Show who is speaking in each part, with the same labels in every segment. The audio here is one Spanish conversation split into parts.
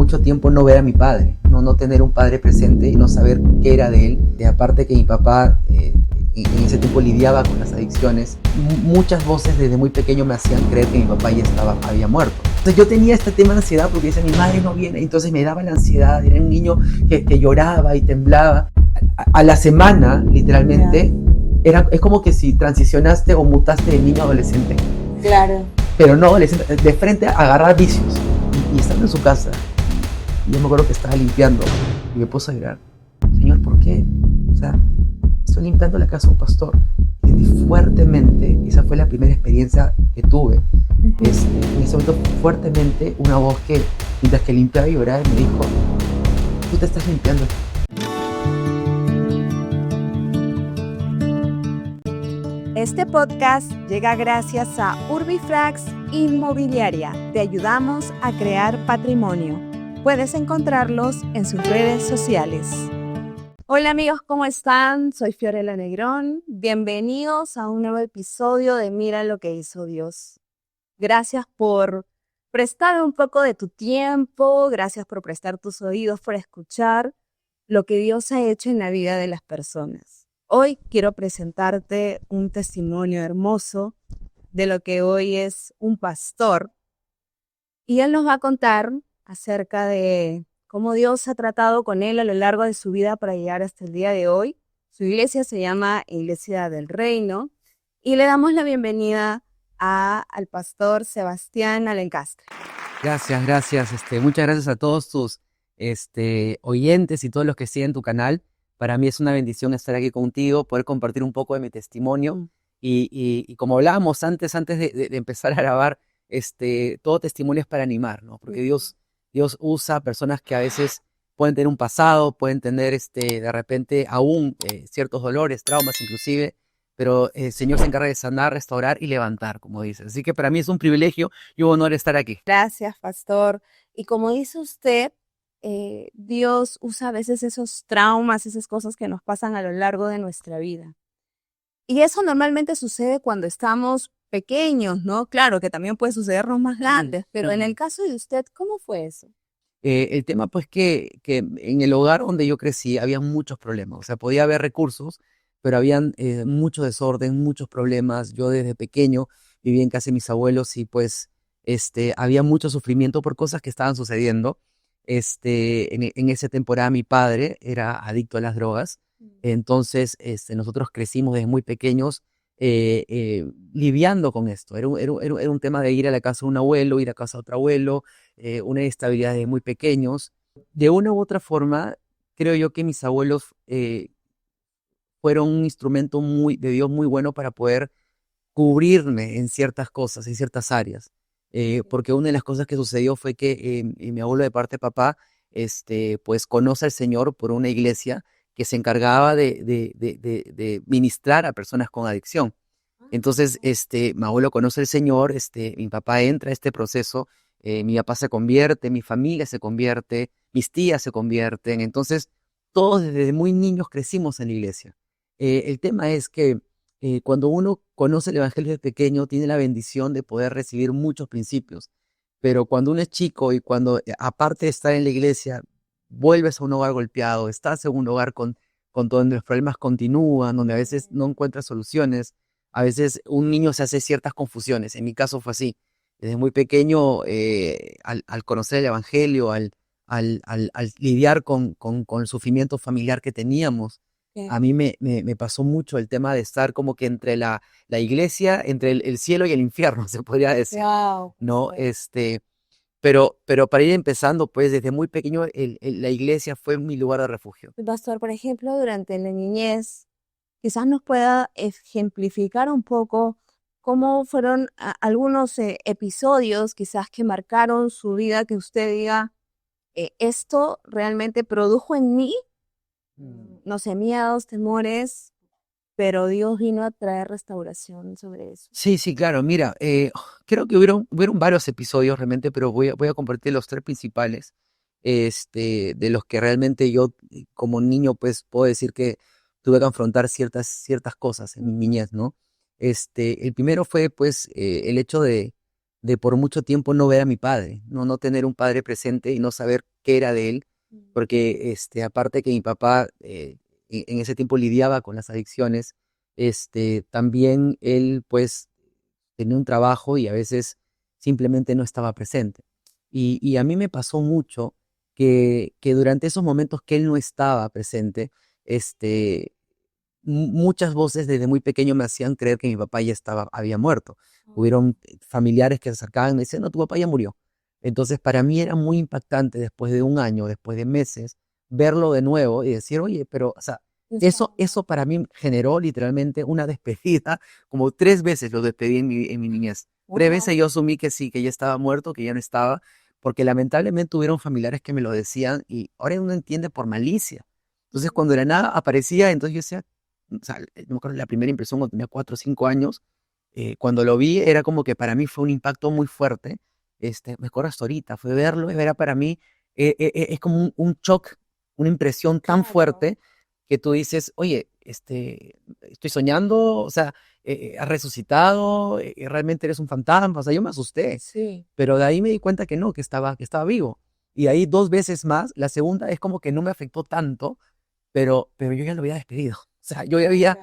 Speaker 1: mucho tiempo no ver a mi padre, no tener un padre presente y no saber qué era de él. Y aparte que mi papá en ese tiempo lidiaba con las adicciones, muchas voces desde muy pequeño me hacían creer que mi papá ya había muerto. Entonces yo tenía este tema de ansiedad porque decía, mi madre no viene, entonces me daba la ansiedad, era un niño que lloraba y temblaba. A la semana, literalmente, es como que si transicionaste o mutaste de niño a adolescente.
Speaker 2: Claro.
Speaker 1: Pero no adolescente, de frente a agarrar vicios. Y estando en su casa, yo me acuerdo que estaba limpiando y me puse a llorar. Señor, ¿por qué? O sea, estoy limpiando la casa de un pastor. Y sentí fuertemente, esa fue la primera experiencia que tuve. En ese momento, fuertemente, una voz que, mientras que limpiaba y lloraba, me dijo, tú te estás limpiando.
Speaker 2: Este podcast llega gracias a Urbifrax Inmobiliaria. Te ayudamos a crear patrimonio. Puedes encontrarlos en sus redes sociales. Hola amigos, ¿cómo están? Soy Fiorella Negrón. Bienvenidos a un nuevo episodio de Mira lo que hizo Dios. Gracias por prestar un poco de tu tiempo, gracias por prestar tus oídos para escuchar lo que Dios ha hecho en la vida de las personas. Hoy quiero presentarte un testimonio hermoso de lo que hoy es un pastor y él nos va a contar acerca de cómo Dios ha tratado con él a lo largo de su vida para llegar hasta el día de hoy. Su iglesia se llama Iglesia del Reino y le damos la bienvenida al pastor Sebastián Alencastre.
Speaker 1: Gracias. Muchas gracias a todos tus oyentes y todos los que siguen tu canal. Para mí es una bendición estar aquí contigo, poder compartir un poco de mi testimonio. Y como hablábamos antes de empezar a grabar, todo testimonio es para animar, ¿no? Porque Dios usa personas que a veces pueden tener un pasado, pueden tener de repente aún ciertos dolores, traumas inclusive, pero el Señor se encarga de sanar, restaurar y levantar, como dices. Así que para mí es un privilegio y un honor estar aquí.
Speaker 2: Gracias, pastor. Y como dice usted, Dios usa a veces esos traumas, esas cosas que nos pasan a lo largo de nuestra vida. Y eso normalmente sucede cuando estamos pequeños, ¿no? Claro que también puede sucedernos más grandes, pero en el caso de usted, ¿cómo fue eso?
Speaker 1: El tema pues que en el hogar donde yo crecí había muchos problemas, o sea, podía haber recursos, pero habían mucho desorden, muchos problemas. Yo desde pequeño vivía en casa de mis abuelos y pues había mucho sufrimiento por cosas que estaban sucediendo. En esa temporada mi padre era adicto a las drogas, entonces nosotros crecimos desde muy pequeños lidiando con esto. Era un tema de ir a la casa de un abuelo, ir a casa de otro abuelo, una inestabilidad desde muy pequeños. De una u otra forma, creo yo que mis abuelos fueron un instrumento de Dios muy bueno para poder cubrirme en ciertas cosas, en ciertas áreas. Porque una de las cosas que sucedió fue que mi abuelo de parte de papá, pues conoce al Señor por una iglesia que se encargaba de ministrar a personas con adicción. Entonces, mi abuelo conoce al Señor, mi papá entra a este proceso, mi papá se convierte, mi familia se convierte, mis tías se convierten. Entonces, todos desde muy niños crecimos en la iglesia. El tema es que cuando uno conoce el Evangelio de pequeño, tiene la bendición de poder recibir muchos principios. Pero cuando uno es chico y cuando, aparte de estar en la iglesia, vuelves a un hogar golpeado, estás en un hogar con donde los problemas continúan, donde a veces no encuentras soluciones, a veces un niño se hace ciertas confusiones. En mi caso fue así. Desde muy pequeño, al conocer el Evangelio, al lidiar con el sufrimiento familiar que teníamos, a mí me pasó mucho el tema de estar como que entre la iglesia, entre el cielo y el infierno, se podría decir,
Speaker 2: Wow.
Speaker 1: ¿no? Pero para ir empezando, pues desde muy pequeño la iglesia fue mi lugar de refugio.
Speaker 2: Pastor, por ejemplo, durante la niñez, quizás nos pueda ejemplificar un poco cómo fueron algunos episodios quizás que marcaron su vida, que usted diga, esto realmente produjo en mí, no sé, miedos, temores, pero Dios vino a traer restauración sobre eso.
Speaker 1: Sí, claro, mira, creo que hubieron varios episodios realmente, pero voy a compartir los tres principales, de los que realmente yo como niño pues puedo decir que tuve que afrontar ciertas cosas en mi niñez, ¿no? El primero fue pues el hecho de por mucho tiempo no ver a mi padre, no tener un padre presente y no saber qué era de él, porque aparte que mi papá en ese tiempo lidiaba con las adicciones, también él pues tenía un trabajo y a veces simplemente no estaba presente. Y a mí me pasó mucho que durante esos momentos que él no estaba presente, este, muchas voces desde muy pequeño me hacían creer que mi papá ya había muerto. Hubieron familiares que se acercaban y me decían, no, tu papá ya murió. Entonces, para mí era muy impactante después de un año, después de meses, verlo de nuevo y decir, oye, pero, o sea, eso para mí generó literalmente una despedida, como 3 veces lo despedí en mi niñez. 3 veces yo asumí que sí, que ya estaba muerto, que ya no estaba, porque lamentablemente hubieron familiares que me lo decían y ahora uno entiende por malicia. Entonces, cuando de la nada aparecía, entonces yo decía, o sea, yo me acuerdo la primera impresión cuando tenía 4 o 5 años, cuando lo vi era como que para mí fue un impacto muy fuerte, me acuerdo hasta ahorita, fue verlo, era para mí, es como un shock, una impresión tan fuerte que tú dices, oye, estoy soñando, o sea, has resucitado, realmente eres un fantasma, o sea, yo me asusté,
Speaker 2: Sí.
Speaker 1: pero de ahí me di cuenta que no, que estaba vivo. Y ahí 2 veces más, la segunda es como que no me afectó tanto, pero yo ya lo había despedido. O sea, yo había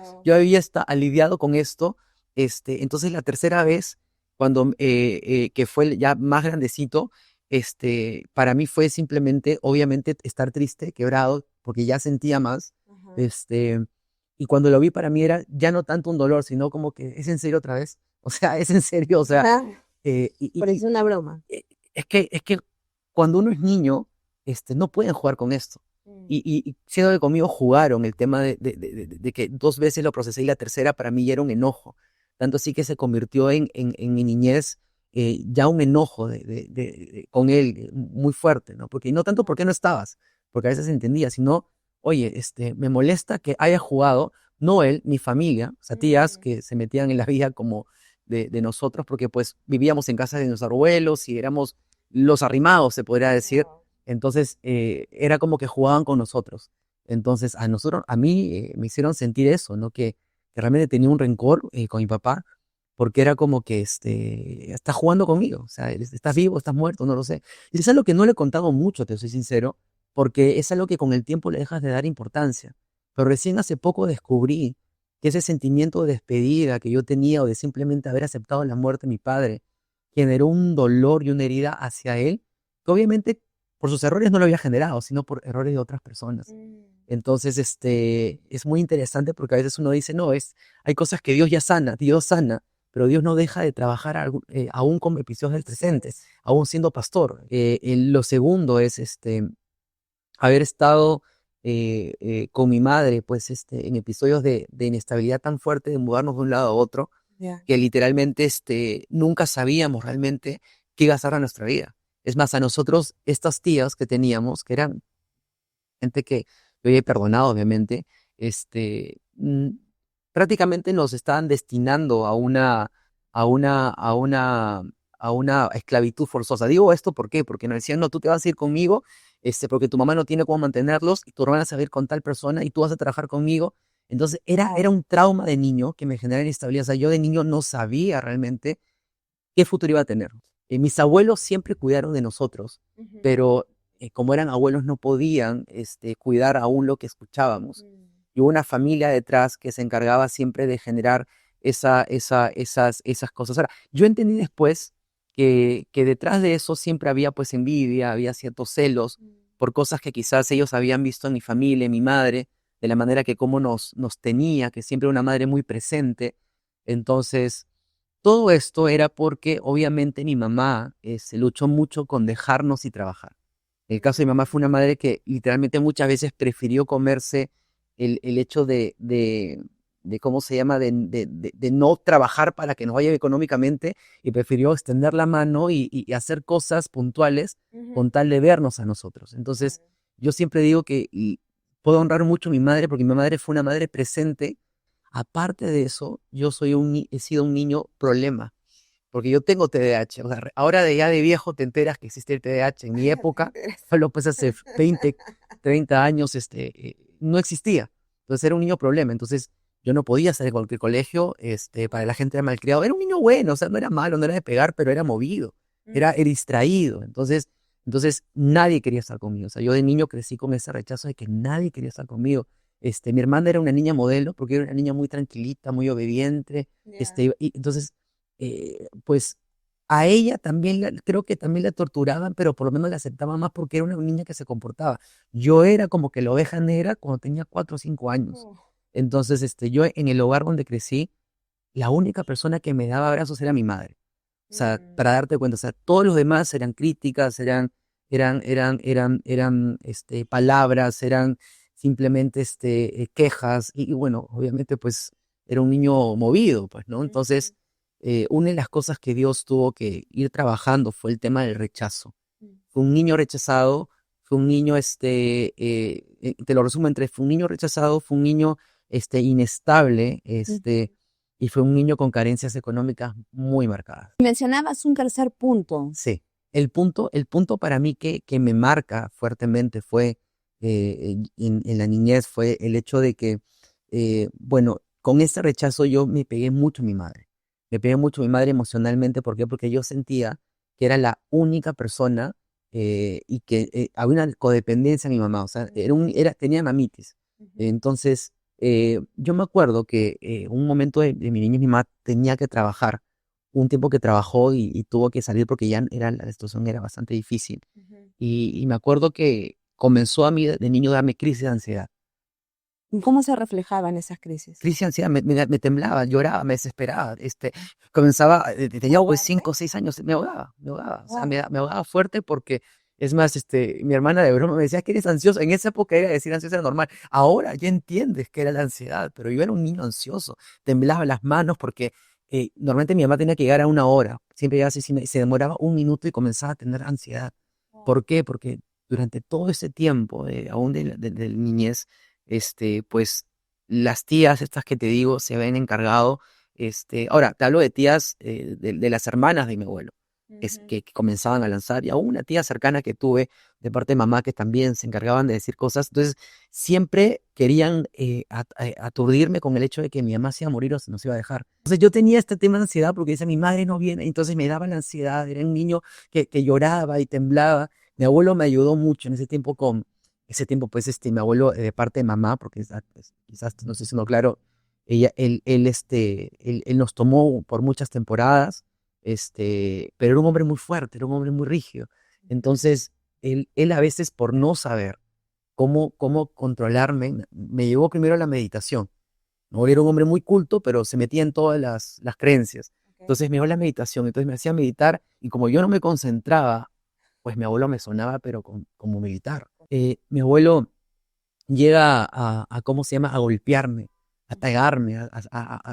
Speaker 1: aliviado con esto. Entonces la tercera vez, cuando que fue ya más grandecito, para mí fue simplemente, obviamente, estar triste, quebrado, porque ya sentía más. Este, y cuando lo vi para mí era ya no tanto un dolor, sino como que es en serio otra vez. O sea, es en serio, o sea,
Speaker 2: Parece una broma.
Speaker 1: es que cuando uno es niño, no pueden jugar con esto. Y siendo que conmigo jugaron el tema de que 2 veces lo procesé y la tercera para mí ya era un enojo. Tanto así que se convirtió en mi niñez ya un enojo con él muy fuerte, ¿no? Porque y no tanto porque no estabas, porque a veces entendía, sino, oye, me molesta que haya jugado, no él, mi familia, o sea, tías que se metían en la vida como de nosotros, porque pues vivíamos en casa de nuestros abuelos y éramos los arrimados, se podría decir. Entonces, era como que jugaban con nosotros. Entonces, a mí me hicieron sentir eso, ¿no? Que realmente tenía un rencor con mi papá, porque era como que está jugando conmigo. O sea, estás vivo, estás muerto, no lo sé. Y es algo que no le he contado mucho, te soy sincero, porque es algo que con el tiempo le dejas de dar importancia. Pero recién hace poco descubrí que ese sentimiento de despedida que yo tenía o de simplemente haber aceptado la muerte de mi padre generó un dolor y una herida hacia él, que obviamente por sus errores no lo había generado, sino por errores de otras personas. Entonces, es muy interesante porque a veces uno dice, no, hay cosas que Dios sana, pero Dios no deja de trabajar aún con episodios del presente, aún siendo pastor. Lo segundo es haber estado con mi madre, pues, en episodios de inestabilidad tan fuerte, de mudarnos de un lado a otro,
Speaker 2: Ya.
Speaker 1: que literalmente nunca sabíamos realmente qué iba a ser a nuestra vida. Es más, a nosotros, estas tías que teníamos, que eran gente que yo había perdonado, obviamente, prácticamente nos estaban destinando a una, a una, a una esclavitud forzosa. Digo esto, ¿por qué? Porque nos decían, no, tú te vas a ir conmigo, porque tu mamá no tiene cómo mantenerlos, y tu hermana se va a ir con tal persona, y tú vas a trabajar conmigo. Entonces, era un trauma de niño que me generaba inestabilidad. O sea, yo de niño no sabía realmente qué futuro iba a tener. Mis abuelos siempre cuidaron de nosotros, pero como eran abuelos no podían cuidar aún lo que escuchábamos. Y hubo una familia detrás que se encargaba siempre de generar esas cosas. Ahora, yo entendí después que detrás de eso siempre había pues envidia, había ciertos celos por cosas que quizás ellos habían visto en mi familia, en mi madre, de la manera que como nos tenía, que siempre era una madre muy presente. Entonces, todo esto era porque obviamente mi mamá se luchó mucho con dejarnos y trabajar. El caso de mi mamá fue una madre que literalmente muchas veces prefirió comerse el hecho de ¿cómo se llama?, de no trabajar para que nos vaya económicamente y prefirió extender la mano y hacer cosas puntuales con tal de vernos a nosotros. Entonces, yo siempre digo que puedo honrar mucho a mi madre porque mi madre fue una madre presente. Aparte de eso, he sido un niño problema, porque yo tengo TDAH. O sea, ahora de ya de viejo te enteras que existe el TDAH. En mi época, solo pues hace 20, 30 años, no existía. Entonces era un niño problema. Entonces yo no podía estar en cualquier colegio, para la gente era malcriado. Era un niño bueno, o sea, no era malo, no era de pegar, pero era movido, era distraído. Entonces nadie quería estar conmigo. O sea, yo de niño crecí con ese rechazo de que nadie quería estar conmigo. Mi hermana era una niña modelo, porque era una niña muy tranquilita, muy obediente. Y entonces, pues a ella también, creo que también la torturaban, pero por lo menos la aceptaban más porque era una niña que se comportaba. Yo era como que la oveja negra cuando tenía 4 o 5 años. Entonces, yo en el hogar donde crecí, la única persona que me daba abrazos era mi madre. O sea, para darte cuenta, o sea, todos los demás eran críticas, eran palabras, eran simplemente quejas, y bueno, obviamente, pues, era un niño movido, pues, ¿no? Entonces, una de las cosas que Dios tuvo que ir trabajando fue el tema del rechazo. Fue un niño rechazado, fue un niño, te lo resumo en tres, fue un niño rechazado, fue un niño, inestable, y fue un niño con carencias económicas muy marcadas.
Speaker 2: Mencionabas un tercer punto.
Speaker 1: Sí, el punto para mí que me marca fuertemente fue, en la niñez, fue el hecho de que, bueno, con ese rechazo yo me pegué mucho a mi madre. Me pegué mucho a mi madre emocionalmente. ¿Por qué? Porque yo sentía que era la única persona, y que había una codependencia en mi mamá. O sea, tenía mamitis. Entonces, yo me acuerdo que un momento de mi niñez mi mamá tenía que trabajar, un tiempo que trabajó y tuvo que salir porque ya la situación era bastante difícil. Y me acuerdo que comenzó a mí de niño a darme crisis de ansiedad.
Speaker 2: ¿Cómo se reflejaban esas crisis?
Speaker 1: Crisis de ansiedad, me temblaba, lloraba, me desesperaba. Comenzaba, tenía pues
Speaker 2: ¿Ahogarte?
Speaker 1: 5 o 6 años, me ahogaba. O sea,
Speaker 2: Wow.
Speaker 1: me ahogaba fuerte porque, es más, mi hermana de broma me decía que eres ansioso. En esa época era decir ansioso era normal. Ahora ya entiendes que era la ansiedad, pero yo era un niño ansioso. Temblaba las manos porque normalmente mi mamá tenía que llegar a 1 hora. Siempre llegaba así, se demoraba un minuto y comenzaba a tener ansiedad. ¿Por qué? Porque durante todo ese tiempo, aún de niñez, pues las tías estas que te digo se habían encargado. Ahora, te hablo de tías, de las hermanas de mi abuelo, que comenzaban a lanzar, y aún una tía cercana que tuve de parte de mamá que también se encargaban de decir cosas. Entonces, siempre querían aturdirme con el hecho de que mi mamá se iba a morir o se nos iba a dejar. Entonces, yo tenía este tema de ansiedad porque decía, mi madre no viene, entonces me daba la ansiedad. Era un niño que lloraba y temblaba. Mi abuelo me ayudó mucho en ese tiempo, pues, mi abuelo, de parte de mamá, porque pues, quizás no estoy siendo claro, él nos tomó por muchas temporadas, pero era un hombre muy fuerte, era un hombre muy rígido. Entonces, él a veces, por no saber cómo controlarme, me llevó primero a la meditación. ¿No? Él era un hombre muy culto, pero se metía en todas las creencias. Entonces me llevó a la meditación, entonces me hacía meditar, y como yo no me concentraba, pues mi abuelo me sonaba, pero como militar. Mi abuelo llega ¿cómo se llama? A golpearme, a pegarme,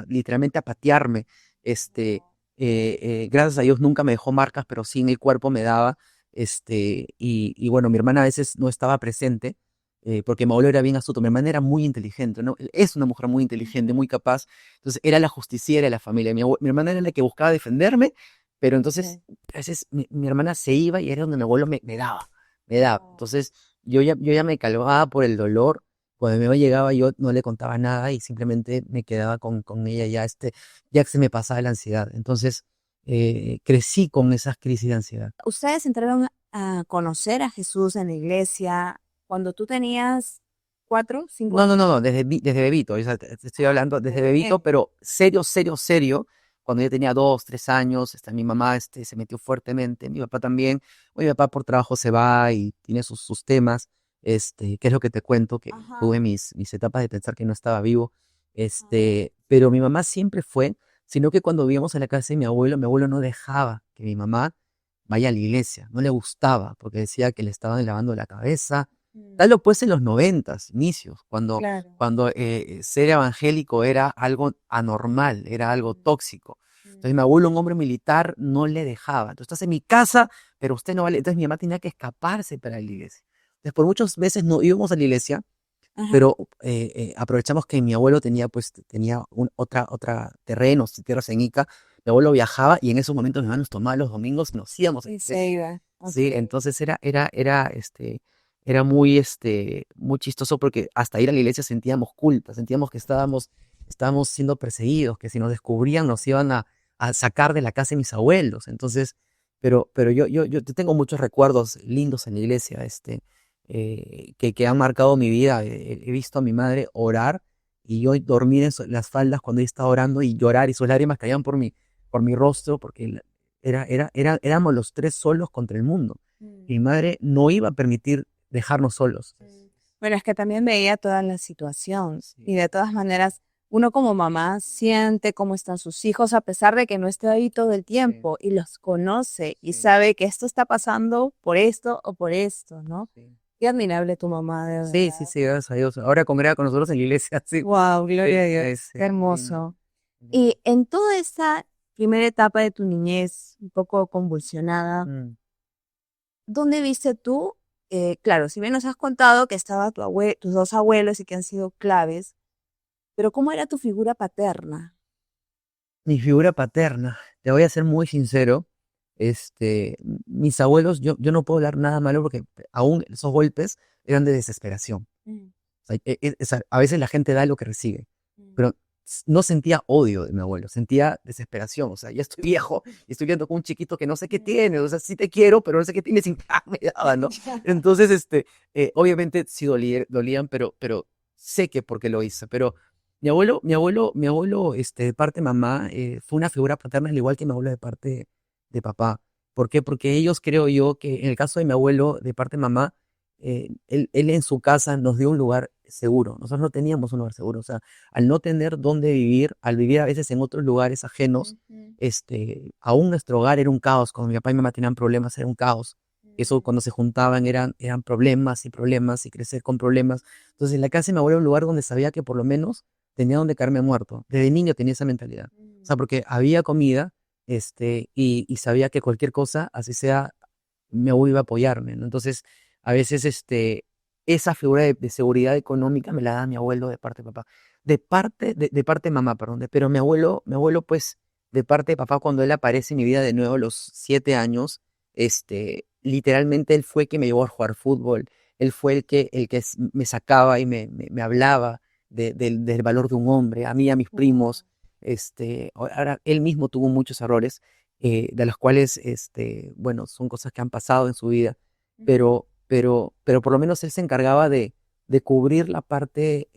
Speaker 1: literalmente a patearme. Gracias a Dios nunca me dejó marcas, pero sí en el cuerpo me daba. Y bueno, mi hermana a veces no estaba presente, porque mi abuelo era bien astuto. Mi hermana era muy inteligente, ¿no? Es una mujer muy inteligente, muy capaz. Entonces era la justiciera de la familia. Mi hermana era la que buscaba defenderme, pero entonces a veces mi hermana se iba y era donde mi abuelo me daba, me daba. Entonces yo ya me calmaba por el dolor. Cuando mi mamá llegaba, yo no le contaba nada y simplemente me quedaba con ella, ya que se me pasaba la ansiedad. Entonces, crecí con esas crisis de ansiedad.
Speaker 2: Ustedes entraron a conocer a Jesús en la iglesia cuando tú tenías 4, 5
Speaker 1: No, no,
Speaker 2: años.
Speaker 1: no, no, desde bebito, o sea, te estoy hablando desde
Speaker 2: Desde
Speaker 1: bebito,
Speaker 2: bien.
Speaker 1: pero serio, serio, serio, cuando yo tenía 2, 3 años. Mi mamá, se metió fuertemente, mi papá también. Oye, mi papá por trabajo se va y tiene sus temas, que es lo que te cuento, que
Speaker 2: Ajá.
Speaker 1: tuve mis etapas de pensar que no estaba vivo.
Speaker 2: Ajá.
Speaker 1: Pero mi mamá siempre fue, sino que cuando vivíamos en la casa de mi abuelo no dejaba que mi mamá vaya a la iglesia, no le gustaba, porque decía que le estaban lavando la cabeza. Tal lo pues en los 90, inicios, cuando,
Speaker 2: Claro.
Speaker 1: cuando ser evangélico era algo anormal, era algo tóxico. Entonces mi
Speaker 2: Mm.
Speaker 1: abuelo, un hombre militar, no le dejaba. Entonces, estás en mi casa, pero usted no vale. Entonces mi mamá tenía que escaparse para la iglesia. Entonces por muchos meses no íbamos a la iglesia,
Speaker 2: Ajá.
Speaker 1: pero aprovechamos que mi abuelo tenía otra terrenos, tierras en Ica. Mi abuelo viajaba y en esos momentos mi mamá nos tomaba los domingos y nos íbamos a la
Speaker 2: Y se
Speaker 1: iglesia.
Speaker 2: iba. Ok.
Speaker 1: Sí, entonces era muy chistoso porque hasta ir a la iglesia sentíamos culpa, sentíamos que estábamos estábamos siendo perseguidos, que si nos descubrían nos iban a sacar de la casa de mis abuelos. Entonces, pero yo tengo muchos recuerdos lindos en la iglesia, que han marcado mi vida. He visto a mi madre orar y yo dormir en las faldas cuando ella estaba orando y llorar y sus lágrimas caían por mi rostro porque éramos los tres solos contra el mundo. Mi madre no iba a permitir dejarnos solos.
Speaker 2: Bueno, es que también veía toda la situación y
Speaker 1: Sí,
Speaker 2: de todas maneras uno como mamá siente cómo están sus hijos a pesar de que no esté ahí todo el
Speaker 1: sí,
Speaker 2: tiempo y los conoce y
Speaker 1: sí,
Speaker 2: sabe que esto está pasando por esto o por esto, ¿no?
Speaker 1: sí.
Speaker 2: Qué admirable tu mamá, de
Speaker 1: Sí, sí,
Speaker 2: verdad.
Speaker 1: sí, gracias a Dios. Ahora congrega con nosotros en la iglesia, sí.
Speaker 2: Wow,
Speaker 1: Sí,
Speaker 2: gloria a Dios, qué
Speaker 1: lindo,
Speaker 2: hermoso.
Speaker 1: lindo.
Speaker 2: Y en toda esa primera etapa de tu niñez, un poco convulsionada,
Speaker 1: Mm,
Speaker 2: ¿dónde viste tú? Claro, si bien nos has contado que estaba tus dos abuelos y que han sido claves, pero ¿cómo era tu figura paterna?
Speaker 1: Mi figura paterna, te voy a ser muy sincero, mis abuelos, yo no puedo hablar nada malo porque aún esos golpes eran de desesperación.
Speaker 2: Mm,
Speaker 1: O sea, o sea, a veces la gente da lo que recibe,
Speaker 2: mm.
Speaker 1: pero no sentía odio de mi abuelo, sentía desesperación. O sea, ya estoy viejo y estoy viendo con un chiquito que no sé qué tiene, o sea, sí te quiero, pero no sé qué tiene sin me daba, ¿no? Entonces, obviamente sí dolían, pero sé que porque lo hice. Pero mi abuelo, de parte de mamá, fue una figura paterna, al igual que mi abuelo de parte de papá. ¿Por qué? Porque ellos creo yo que en el caso de mi abuelo de parte de mamá, él en su casa nos dio un lugar seguro. Nosotros no teníamos un lugar seguro. O sea, al no tener dónde vivir, al vivir a veces en otros lugares ajenos,
Speaker 2: Ujú,
Speaker 1: aún nuestro hogar era un caos. Cuando mi papá y mi mamá tenían problemas, era un caos. Eso
Speaker 2: mm,
Speaker 1: cuando se juntaban eran problemas y crecer con problemas. Entonces, en la casa de mi abuelo era un lugar donde sabía que por lo menos tenía donde caerme muerto. Desde niño tenía esa mentalidad. O sea,
Speaker 2: mm,
Speaker 1: porque había comida, y sabía que cualquier cosa, así sea, mi abuelo iba a apoyarme, ¿no? Entonces, a veces, esa figura de seguridad económica me la da mi abuelo de parte de papá. De parte de mamá, perdón. Pero mi abuelo, pues, de parte de papá, cuando él aparece en mi vida de nuevo a los 7 años, literalmente él fue que me llevó a jugar fútbol. Él fue el que me sacaba y me hablaba del valor de un hombre, a mí, a mis
Speaker 2: wow,
Speaker 1: primos. Ahora, él mismo tuvo muchos errores, de los cuales, bueno, son cosas que han pasado en su vida,
Speaker 2: ujú,
Speaker 1: pero por lo menos él se encargaba de cubrir la parte,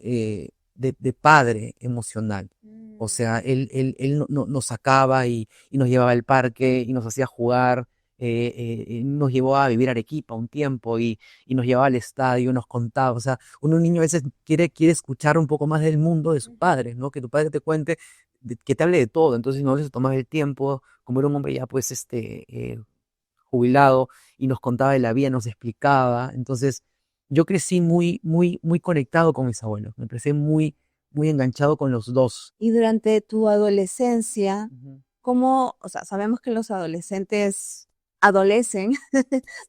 Speaker 1: de padre emocional. O sea,
Speaker 2: mm,
Speaker 1: él nos sacaba y nos llevaba al parque y nos hacía jugar. Nos llevó a vivir a Arequipa un tiempo y nos llevaba al estadio, nos contaba. O sea, un niño a veces quiere escuchar un poco más del mundo de sus
Speaker 2: ujú,
Speaker 1: padres, ¿no? Que tu padre te cuente, que te hable de todo. Entonces, no se tomaba el tiempo, como era un hombre ya, pues, jubilado, y nos contaba de la vida, nos explicaba. Entonces, yo crecí muy, muy, muy conectado con mis abuelos. Me crecí muy, muy enganchado con los dos.
Speaker 2: Y durante tu adolescencia,
Speaker 1: Ujú,
Speaker 2: ¿cómo, o sea, sabemos que los adolescentes adolecen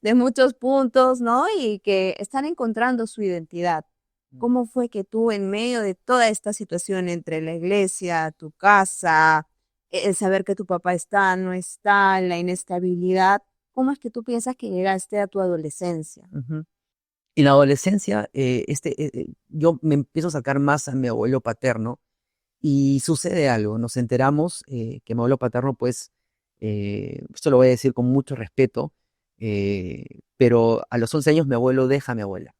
Speaker 2: de muchos puntos, ¿no? Y que están encontrando su identidad.
Speaker 1: ujú,
Speaker 2: ¿Cómo fue que tú, en medio de toda esta situación entre la iglesia, tu casa, el saber que tu papá está, no está, la inestabilidad, cómo es que tú piensas que llegaste a tu adolescencia?
Speaker 1: ujú. En la adolescencia, yo me empiezo a sacar más a mi abuelo paterno y sucede algo. Nos enteramos, que mi abuelo paterno, pues, esto lo voy a decir con mucho respeto, pero a los 11 años mi abuelo deja a mi abuela.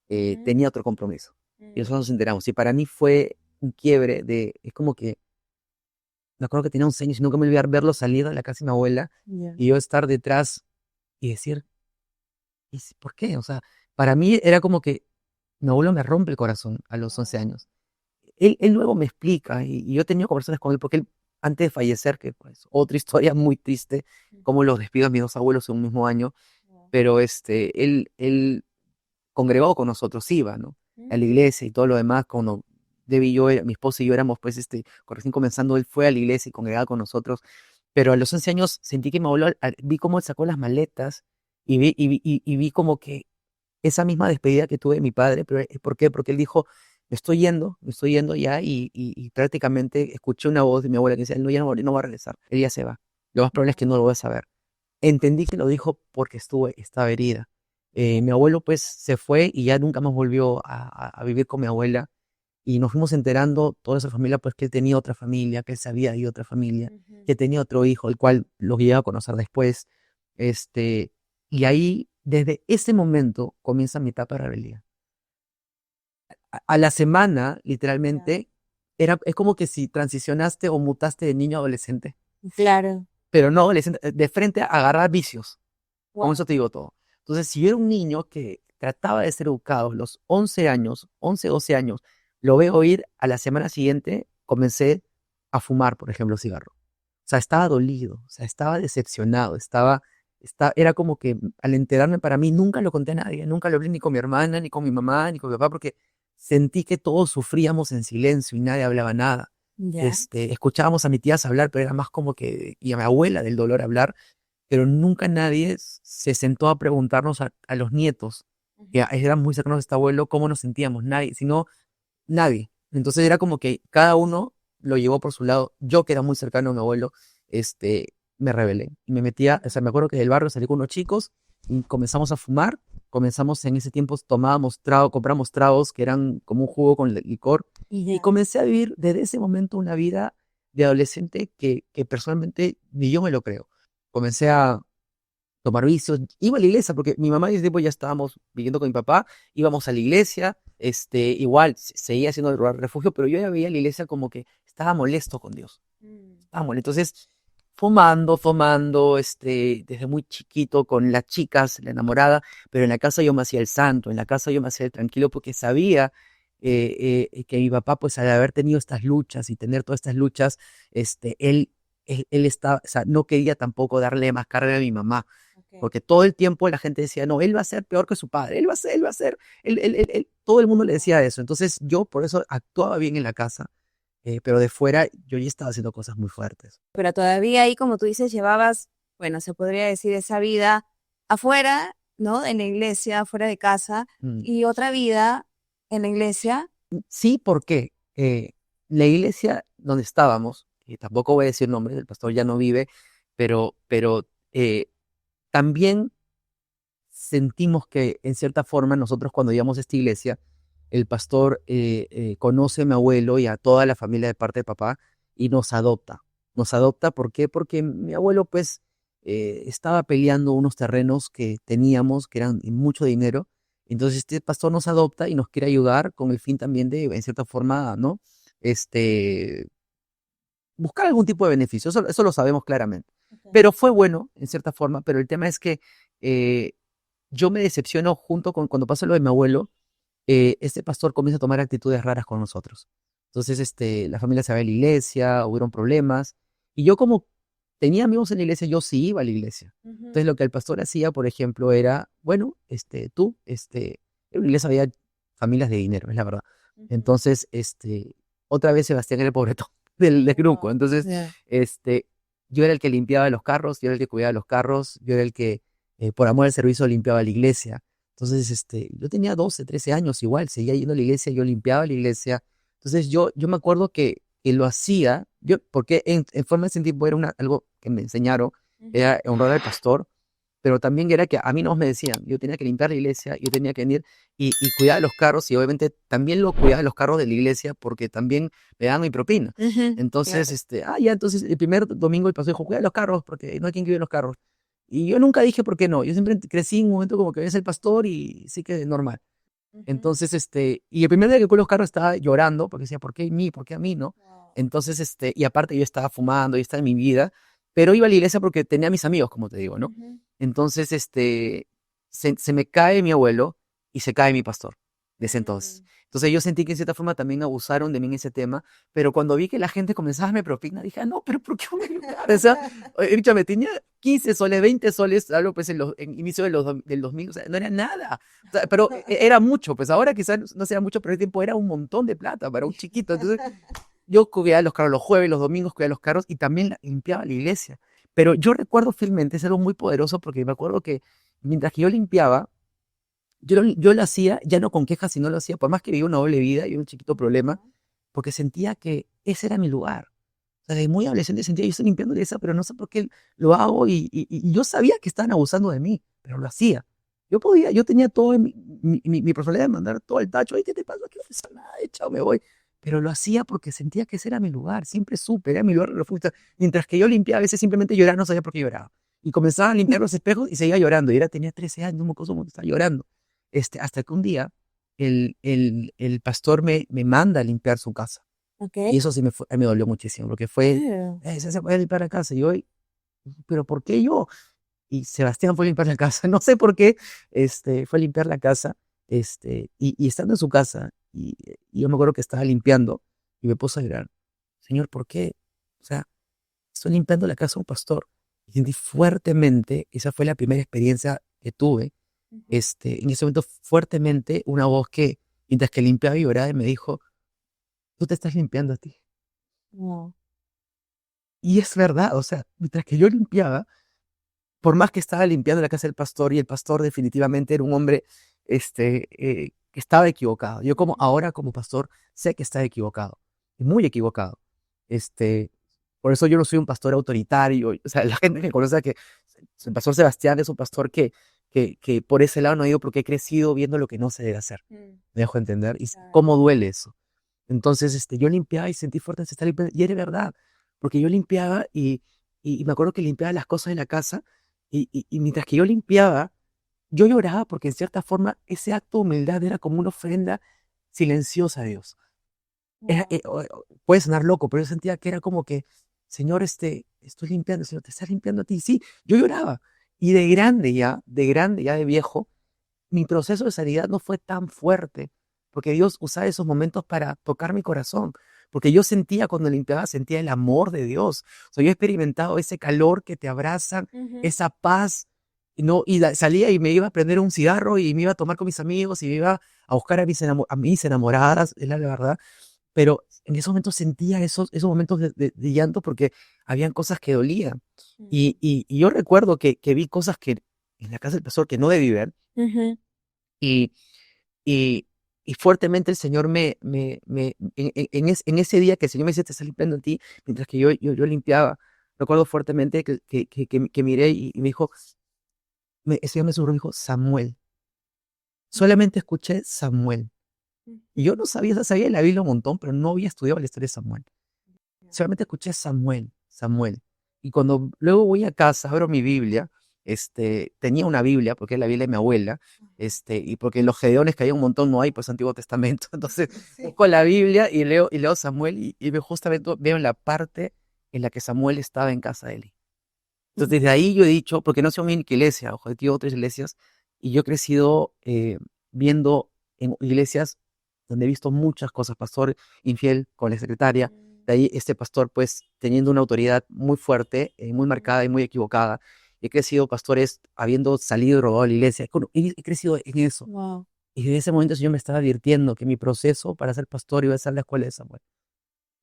Speaker 2: Ujú,
Speaker 1: Tenía otro compromiso. Y
Speaker 2: mm,
Speaker 1: nosotros nos enteramos. Y para mí fue un quiebre es como que, me acuerdo que tenía 11 años y nunca me olvidé verlo salir de la casa de mi abuela
Speaker 2: ya.
Speaker 1: y yo estar detrás y decir, ¿por qué? O sea, para mí era como que mi abuelo me rompe el corazón a los 11
Speaker 2: Wow.
Speaker 1: años. Él luego me explica, y yo he tenido conversaciones con él, porque él, antes de fallecer, que pues otra historia muy triste, como los despido a mis dos abuelos en un mismo año,
Speaker 2: Wow.
Speaker 1: pero él congregado con nosotros iba, ¿no? A la
Speaker 2: Mm,
Speaker 1: iglesia y todo lo demás, cuando Debbie y yo, mi esposa y yo éramos, pues, recién comenzando, él fue a la iglesia y congregaba con nosotros, pero a los 11 años sentí que me habló, vi cómo él sacó las maletas y vi como que esa misma despedida que tuve de mi padre. Pero, ¿por qué? Porque él dijo, me estoy yendo ya, y prácticamente escuché una voz de mi abuela que decía, él no, ya no va a regresar, él ya se va. Lo más probable es que no lo voy a saber. Entendí que lo dijo porque estaba herida. Mi abuelo, pues, se fue y ya nunca más volvió a vivir con mi abuela. y nos fuimos enterando, toda esa familia, pues que él tenía otra familia, que él sabía de otra familia, que tenía otro hijo, el cual lo llegué a conocer después. Este, y ahí, desde ese momento, comienza mi etapa de rebeldía. A la semana, literalmente, es como que si transicionaste o mutaste de niño a adolescente,
Speaker 3: Claro.
Speaker 1: pero no adolescente, de frente a agarrar vicios. Con
Speaker 3: Wow.
Speaker 1: eso te digo todo. Entonces, si yo era un niño que trataba de ser educado, los 11 años, 11, 12 años, lo veo ir, a la semana siguiente comencé a fumar, por ejemplo, cigarro. O sea, estaba dolido, o sea, estaba decepcionado, era como que al enterarme, para mí nunca lo conté a nadie, nunca lo hablé ni con mi hermana, ni con mi mamá, ni con mi papá, porque sentí que todos sufríamos en silencio y nadie hablaba nada.
Speaker 3: Ya.
Speaker 1: Escuchábamos a mi tías hablar, pero era más como que, y a mi abuela del dolor hablar, pero nunca nadie se sentó a preguntarnos a los nietos, que eran muy cercanos a este abuelo, cómo nos sentíamos, nadie, sino nadie. Entonces era como que cada uno lo llevó por su lado. Yo, que era muy cercano a mi abuelo, me rebelé y me metía, o sea, me acuerdo que del barrio salí con unos chicos y comenzamos a fumar. Comenzamos en ese tiempo, compramos tragos que eran como un jugo con licor y
Speaker 3: Ya.
Speaker 1: comencé a vivir desde ese momento una vida de adolescente que personalmente ni yo me lo creo. Comencé a tomar vicios, iba a la iglesia porque mi mamá y ese tiempo ya estábamos viviendo con mi papá, íbamos a la iglesia, igual seguía siendo el lugar de refugio, pero yo ya veía la iglesia como que estaba molesto con Dios, estaba molesto. Entonces, tomando, desde muy chiquito con las chicas, la enamorada, pero en la casa yo me hacía el santo, en la casa yo me hacía el tranquilo porque sabía que mi papá, pues al haber tenido estas luchas y tener todas estas luchas, él estaba, o sea, no quería tampoco darle más carga a mi mamá. Porque todo el tiempo la gente decía, no, él va a ser peor que su padre, él va a ser, todo el mundo le decía eso. Entonces yo por eso actuaba bien en la casa, pero de fuera yo ya estaba haciendo cosas muy fuertes.
Speaker 3: Pero todavía ahí, como tú dices, llevabas, bueno, se podría decir esa vida afuera, ¿no? En la iglesia, fuera de casa,
Speaker 1: Mm.
Speaker 3: y otra vida en la iglesia.
Speaker 1: Sí, porque la iglesia donde estábamos, y tampoco voy a decir nombres, el pastor ya no vive, pero también sentimos que en cierta forma nosotros cuando íbamos a esta iglesia, el pastor conoce a mi abuelo y a toda la familia de parte de papá y nos adopta. Nos adopta, ¿por qué? Porque mi abuelo pues estaba peleando unos terrenos que teníamos, que eran mucho dinero. Entonces este pastor nos adopta y nos quiere ayudar con el fin también de, en cierta forma, ¿no? Este, buscar algún tipo de beneficio, eso lo sabemos claramente. Pero fue bueno, en cierta forma, pero el tema es que eh, yo me decepciono junto con cuando pasa lo de mi abuelo, este pastor comienza a tomar actitudes raras con nosotros. Entonces, la familia se va a la iglesia, hubieron problemas, y yo como tenía amigos en la iglesia, yo sí iba a la iglesia. Entonces, lo que el pastor hacía, por ejemplo, era, bueno, en la iglesia había familias de dinero, es la verdad. Entonces, otra vez Sebastián era el pobretón del grupo. Entonces,
Speaker 3: Ya.
Speaker 1: yo era el que limpiaba los carros, yo era el que cuidaba los carros, yo era el que por amor al servicio limpiaba la iglesia. Entonces, yo tenía 12, 13 años igual, seguía yendo a la iglesia, yo limpiaba la iglesia. Entonces, yo me acuerdo que lo hacía, porque en forma de ese tiempo era algo que me enseñaron, era honrar al pastor, pero también era que a mí no me decían, yo tenía que limpiar la iglesia, yo tenía que venir y cuidar los carros, y obviamente también lo cuidaba los carros de la iglesia, porque también me daban mi propina. Entonces, ya, entonces el primer domingo el pastor dijo, cuida los carros, porque no hay quien cuide los carros. Y yo nunca dije por qué no. Yo siempre crecí en un momento como que ves el pastor y sí que es normal. Entonces, y el primer día que cuidé los carros estaba llorando porque decía, ¿por qué a mí? ¿Por qué a mí? ¿No? Entonces, y aparte yo estaba fumando y estaba en mi vida, pero iba a la iglesia porque tenía a mis amigos, como te digo, ¿no? Entonces, se me cae mi abuelo y se cae mi pastor desde entonces. Entonces yo sentí que en cierta forma también abusaron de mí en ese tema, pero cuando vi que la gente comenzaba a darme propina, dije, no, pero ¿por qué voy a ayudar? O sea, me tenía 15 soles, 20 soles, algo pues en inicio del 2000, o sea, no era nada, o sea, pero era mucho, pues ahora quizás no sea mucho, pero en ese tiempo era un montón de plata para un chiquito. Entonces yo cuidaba los carros los jueves, los domingos cuidaba los carros y también limpiaba la iglesia. Pero yo recuerdo fielmente, es algo muy poderoso porque me acuerdo que mientras que yo limpiaba, yo lo hacía ya no con quejas, sino lo hacía, por más que vivía una doble vida y un chiquito problema, porque sentía que ese era mi lugar. O sea, de muy adolescente sentía, yo estoy limpiando la iglesia, pero no sé por qué lo hago y yo sabía que estaban abusando de mí, pero lo hacía. Yo tenía todo mi personalidad de mandar todo al tacho, ay, ¿qué te pasa? Aquí no pasa nada, chao, me voy. pero lo hacía porque sentía que ese era mi lugar, siempre supe, era mi lugar de refugio. Mientras que yo limpiaba, a veces simplemente lloraba, no sabía por qué lloraba. Y comenzaba a limpiar los espejos y seguía llorando. Tenía 13 años, no me acuerdo cómo estaba llorando. Hasta que un día el pastor me manda a limpiar su casa.
Speaker 3: Ok.
Speaker 1: Y eso sí me dolió muchísimo, porque fue,
Speaker 3: Claro.
Speaker 1: se puede limpiar la casa. Y yo, pero ¿por qué yo? Y Sebastián fue a limpiar la casa, no sé por qué, fue a limpiar la casa, y estando en su casa, y yo me acuerdo que estaba limpiando, y me puse a llorar, Señor, ¿por qué? O sea, estoy limpiando la casa de un pastor, y sentí fuertemente, esa fue la primera experiencia que tuve,
Speaker 3: Ujú.
Speaker 1: en ese momento fuertemente, una voz que, mientras que limpiaba y lloraba, me dijo, tú te estás limpiando a ti.
Speaker 3: Wow.
Speaker 1: Y es verdad, o sea, mientras que yo limpiaba, por más que estaba limpiando la casa del pastor, y el pastor definitivamente era un hombre que estaba equivocado. Yo ahora como pastor sé que está equivocado, y muy equivocado. Este, por eso yo no soy un pastor autoritario. O sea, la gente me conoce que el pastor Sebastián es un pastor que por ese lado no digo porque he crecido viendo lo que no se debe hacer.
Speaker 3: Mm,
Speaker 1: Me dejo entender. Y
Speaker 3: claro.
Speaker 1: cómo duele eso. Entonces, yo limpiaba y sentí fuerte se está limpiando. Y era verdad, porque yo limpiaba y me acuerdo que limpiaba las cosas de la casa y mientras que yo limpiaba, yo lloraba porque en cierta forma ese acto de humildad era como una ofrenda silenciosa a Dios.
Speaker 3: Wow.
Speaker 1: Puede sonar loco, pero yo sentía que era como que, Señor, estoy limpiando, Señor, te estás limpiando a ti. Sí, yo lloraba. Y de grande ya de viejo, mi proceso de sanidad no fue tan fuerte, porque Dios usaba esos momentos para tocar mi corazón, porque yo sentía cuando limpiaba, sentía el amor de Dios. O sea, yo he experimentado ese calor que te abraza,
Speaker 3: Ujú.
Speaker 1: esa paz, y no, salía y me iba a prender un cigarro y me iba a tomar con mis amigos y me iba a buscar a mis enamoradas, es la verdad, pero en esos momentos sentía esos momentos de llanto porque habían cosas que dolían.
Speaker 3: Mm.
Speaker 1: Y yo recuerdo que vi cosas que en la casa del pastor que no debí ver,
Speaker 3: Ujú.
Speaker 1: y, y, y fuertemente el Señor en ese día que el Señor me dice, te está limpiando en ti, mientras que yo limpiaba, recuerdo fuertemente que miré y me dijo, el Señor me susurró, me dijo, Samuel. Solamente escuché Samuel. Y yo no sabía, o sea, sabía de la Biblia un montón, pero no había estudiado la historia de Samuel. Solamente escuché Samuel, Samuel. Y cuando luego voy a casa, abro mi Biblia, tenía una Biblia, porque es la Biblia de mi abuela, y porque en los Gedeones que hay un montón no hay, pues Antiguo Testamento. Entonces
Speaker 3: Sí.
Speaker 1: busco la Biblia y leo Samuel y justamente veo en la parte en la que Samuel estaba en casa de Eli. Entonces desde ahí yo he dicho, porque no soy mi única iglesia, ojo, he tenido otras iglesias, y yo he crecido viendo en iglesias donde he visto muchas cosas, pastor infiel con la secretaria, de ahí este pastor pues teniendo una autoridad muy fuerte, muy marcada y muy equivocada. He crecido pastores habiendo salido y robado la iglesia. He crecido en eso.
Speaker 3: Wow.
Speaker 1: Y en ese momento el Señor me estaba advirtiendo que mi proceso para ser pastor iba a ser la escuela de Samuel.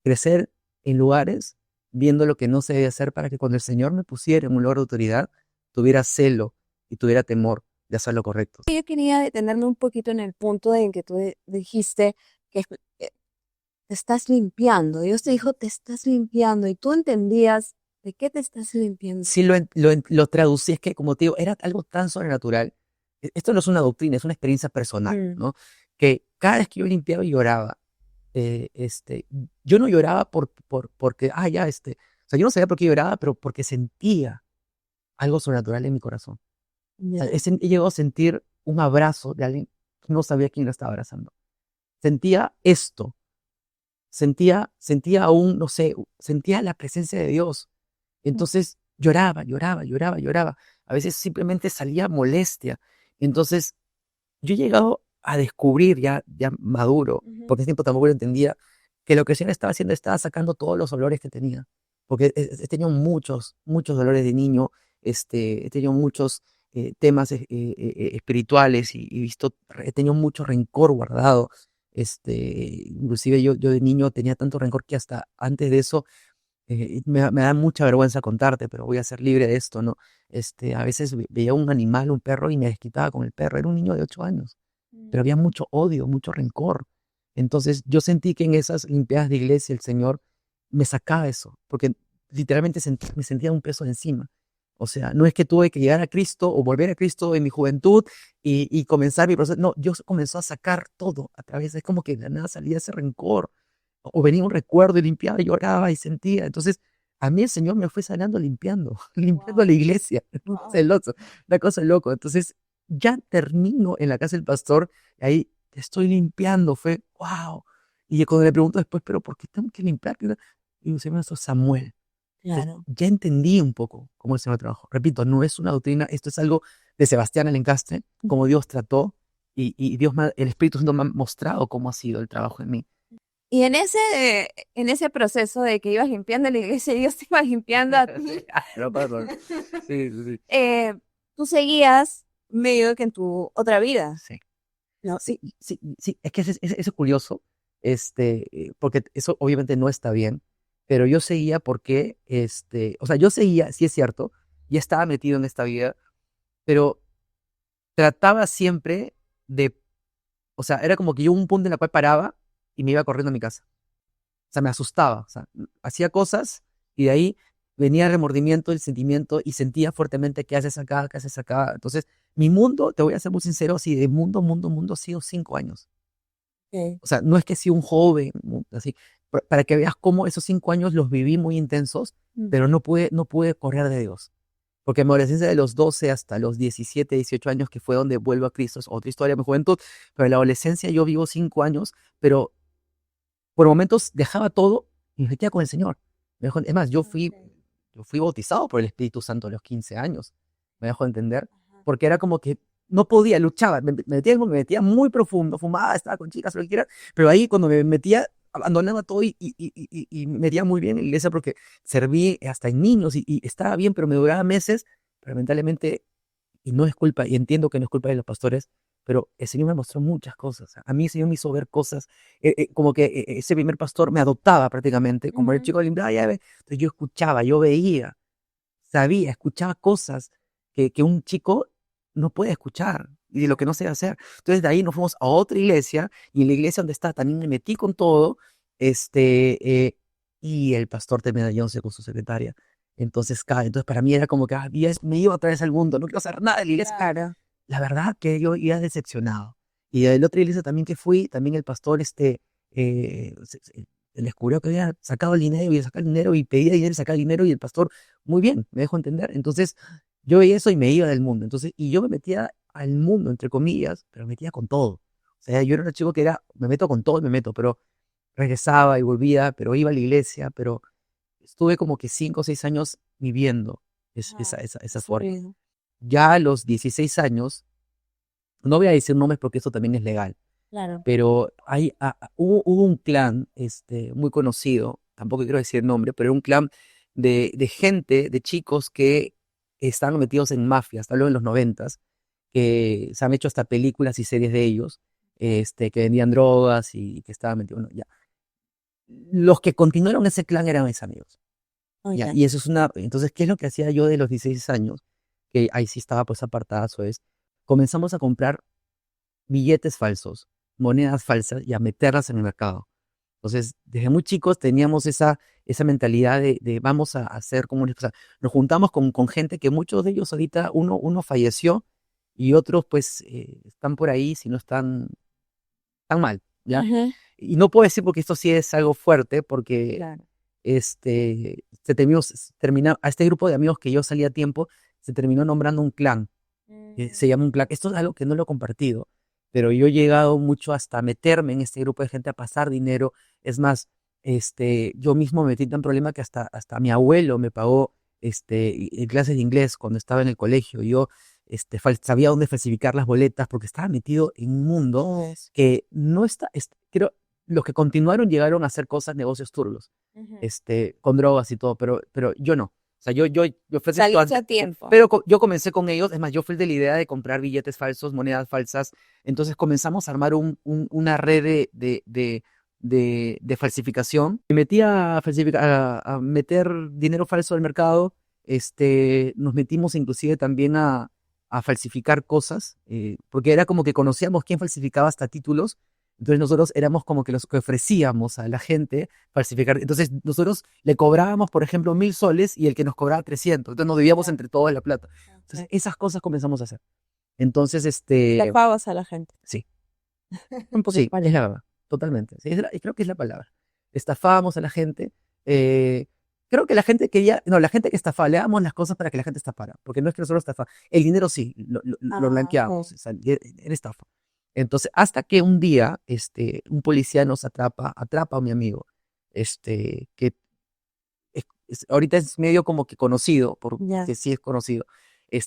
Speaker 1: Crecer en lugares viendo lo que no se debe hacer para que cuando el Señor me pusiera en un lugar de autoridad, tuviera celo y tuviera temor de hacer lo correcto.
Speaker 3: Yo quería detenerme un poquito en el punto en que tú dijiste que te estás limpiando. Dios te dijo, te estás limpiando y tú entendías de qué te estás limpiando.
Speaker 1: Sí lo traducí, es que como te digo, era algo tan sobrenatural. Esto no es una doctrina, es una experiencia personal,
Speaker 3: Mm,
Speaker 1: ¿no? Que cada vez que yo limpiaba y lloraba, eh, este, yo no lloraba porque, o sea, yo no sabía por qué lloraba, pero porque sentía algo sobrenatural en mi corazón. O sea,
Speaker 3: ya.
Speaker 1: he llegado a sentir un abrazo de alguien que no sabía quién lo estaba abrazando. Sentía esto, sentía aún, no sé, sentía la presencia de Dios. Entonces lloraba, lloraba, lloraba, lloraba. A veces simplemente salía molestia. Entonces yo he llegado a descubrir ya maduro,
Speaker 3: Ujú.
Speaker 1: porque ese tiempo tampoco lo entendía, que lo que el Señor estaba haciendo estaba sacando todos los dolores que tenía. Porque he tenido muchos, muchos dolores de niño, he tenido muchos temas espirituales y he tenido mucho rencor guardado. Inclusive yo de niño tenía tanto rencor que hasta antes de eso me da mucha vergüenza contarte, pero voy a ser libre de esto, ¿no? A veces veía un animal, un perro, y me desquitaba con el perro. Era un niño de 8 años, pero había mucho odio, mucho rencor. Entonces yo sentí que en esas limpiadas de iglesia el Señor me sacaba eso, porque literalmente me sentía un peso encima. O sea, no es que tuve que llegar a Cristo o volver a Cristo en mi juventud y comenzar mi proceso. No, Dios comenzó a sacar todo a través, es como que de la nada salía ese rencor. o venía un recuerdo y limpiaba y lloraba y sentía. Entonces, a mí el Señor me fue sanando limpiando, limpiando la iglesia. Celoso, una cosa de loco. Entonces, ya termino en la casa del pastor, y ahí estoy limpiando, fue wow. Y cuando le pregunto después, pero ¿por qué tengo que limpiar? Y digo, Señor, esto es Samuel. Entonces,
Speaker 3: Claro.
Speaker 1: ya entendí un poco cómo el Señor trabajó. Repito, no es una doctrina, esto es algo de Sebastián Alencastre, como Dios trató y Dios el Espíritu Santo me ha mostrado cómo ha sido el trabajo en mí.
Speaker 3: Y en ese proceso de que ibas limpiando la iglesia, Dios te iba limpiando a ti,
Speaker 1: No, perdón. Sí, sí, sí.
Speaker 3: tú seguías medio que en tu otra vida,
Speaker 1: Sí.
Speaker 3: ¿no?
Speaker 1: Sí, sí, sí, es que eso es curioso, porque eso obviamente no está bien, pero yo seguía porque, o sea, yo seguía, sí es cierto, ya estaba metido en esta vida, pero trataba siempre de, o sea, era como que yo un punto en la cual paraba y me iba corriendo a mi casa. O sea, me asustaba, o sea, hacía cosas y de ahí venía el remordimiento, el sentimiento y sentía fuertemente qué haces acá, qué haces acá. Entonces, mi mundo, te voy a ser muy sincero, sí, de mundo, ha sido 5 años.
Speaker 3: Ok.
Speaker 1: O sea, no es que sea un joven, así, para que veas cómo esos 5 años los viví muy intensos, pero no pude correr de Dios. Porque en mi adolescencia de los 12 hasta los 17, 18 años, que fue donde vuelvo a Cristo, es otra historia de mi juventud, pero en la adolescencia yo vivo 5 años, pero por momentos dejaba todo y me metía con el Señor. Es más, yo fui bautizado por el Espíritu Santo a los 15 años, me dejó entender, porque era como que no podía, luchaba, me metía muy profundo, fumaba, estaba con chicas, lo que quieras, pero ahí cuando me metía, abandonaba todo y me metía muy bien en la iglesia porque serví hasta en niños y estaba bien, pero me duraba meses, pero lamentablemente, y no es culpa, y entiendo que no es culpa de los pastores, pero el Señor me mostró muchas cosas. A mí el Señor me hizo ver cosas, como que ese primer pastor me adoptaba prácticamente, como el chico de Limbra, ya ve. Entonces yo escuchaba, yo veía, sabía, escuchaba cosas que un chico no puede escuchar y de lo que no sabe hacer. Entonces de ahí nos fuimos a otra iglesia y en la iglesia donde estaba también me metí con todo, y el pastor termina yéndose con su secretaria. Entonces para mí era como que me iba otra vez al mundo, no quiero hacer nada de la iglesia.
Speaker 3: Claro.
Speaker 1: La verdad que yo iba decepcionado. Y de la otra iglesia también que fui, también el pastor descubrió que había sacado el dinero y sacaba el dinero y pedía dinero y sacaba el dinero y el pastor, muy bien, me dejó entender. Entonces yo veía eso y me iba del mundo. Entonces, y yo me metía al mundo, entre comillas, pero me metía con todo. O sea, yo era un chico que me meto con todo y me meto, pero regresaba y volvía, pero iba a la iglesia, pero estuve como que 5 o 6 años viviendo esa
Speaker 3: Ese
Speaker 1: forma.
Speaker 3: ruido.
Speaker 1: Ya a los 16 años, no voy a decir nombres porque eso también es legal,
Speaker 3: Claro.
Speaker 1: pero hubo un clan muy conocido, tampoco quiero decir nombre, pero era un clan de gente, de chicos que estaban metidos en mafias, hablo en los 90s, que se han hecho hasta películas y series de ellos, que vendían drogas y que estaban metidos, bueno, ya. Los que continuaron ese clan eran mis amigos.
Speaker 3: Oh,
Speaker 1: Ya,
Speaker 3: ya.
Speaker 1: y eso entonces, ¿qué es lo que hacía yo de los 16 años? Que ahí sí estaba pues apartazo, comenzamos a comprar billetes falsos, monedas falsas y a meterlas en el mercado. Entonces, desde muy chicos teníamos esa mentalidad de vamos a hacer como, o sea, nos juntamos con gente que muchos de ellos ahorita, uno falleció y otros pues están por ahí, si no están tan mal, ¿ya?
Speaker 3: Ajá.
Speaker 1: Y no puedo decir porque esto sí es algo fuerte, porque
Speaker 3: Claro.
Speaker 1: a este grupo de amigos que yo salí a tiempo, se terminó nombrando un clan, que se llama un clan. Esto es algo que no lo he compartido, pero yo he llegado mucho hasta meterme en este grupo de gente a pasar dinero. Es más, yo mismo me metí en tan problema que hasta mi abuelo me pagó clases de inglés cuando estaba en el colegio. Yo sabía dónde falsificar las boletas porque estaba metido en un mundo
Speaker 3: Todo eso.
Speaker 1: que no creo, los que continuaron llegaron a hacer cosas, negocios turbios,
Speaker 3: Ujú.
Speaker 1: con drogas y todo, pero yo no. O sea, yo fui
Speaker 3: Saliste a tiempo.
Speaker 1: pero yo comencé con ellos, es más, yo fui el de la idea de comprar billetes falsos, monedas falsas, entonces comenzamos a armar una red de falsificación. Me metí a falsificar, a meter dinero falso al mercado, nos metimos inclusive también a falsificar cosas, porque era como que conocíamos quién falsificaba hasta títulos, entonces nosotros éramos como que los que ofrecíamos a la gente falsificar. Entonces nosotros le cobrábamos, por ejemplo, 1.000 soles y el que nos cobraba 300. Entonces nos dividíamos entre todos la plata. Entonces esas cosas comenzamos a hacer. Entonces,
Speaker 3: Le pagas a la gente.
Speaker 1: sí,
Speaker 3: En pocas
Speaker 1: sí, es la
Speaker 3: palabras.
Speaker 1: verdad, totalmente. Sí, y creo que es la palabra. estafábamos a la gente. Creo que la gente quería, no, la gente que estafaba, le dábamos las cosas para que la gente estafara, porque no es que nosotros estafamos, el dinero sí, lo blanqueábamos, o sea, era estafa. Entonces, hasta que un día, un policía nos atrapa a mi amigo, que ahorita es medio como que conocido,
Speaker 3: Ya.
Speaker 1: porque sí es conocido,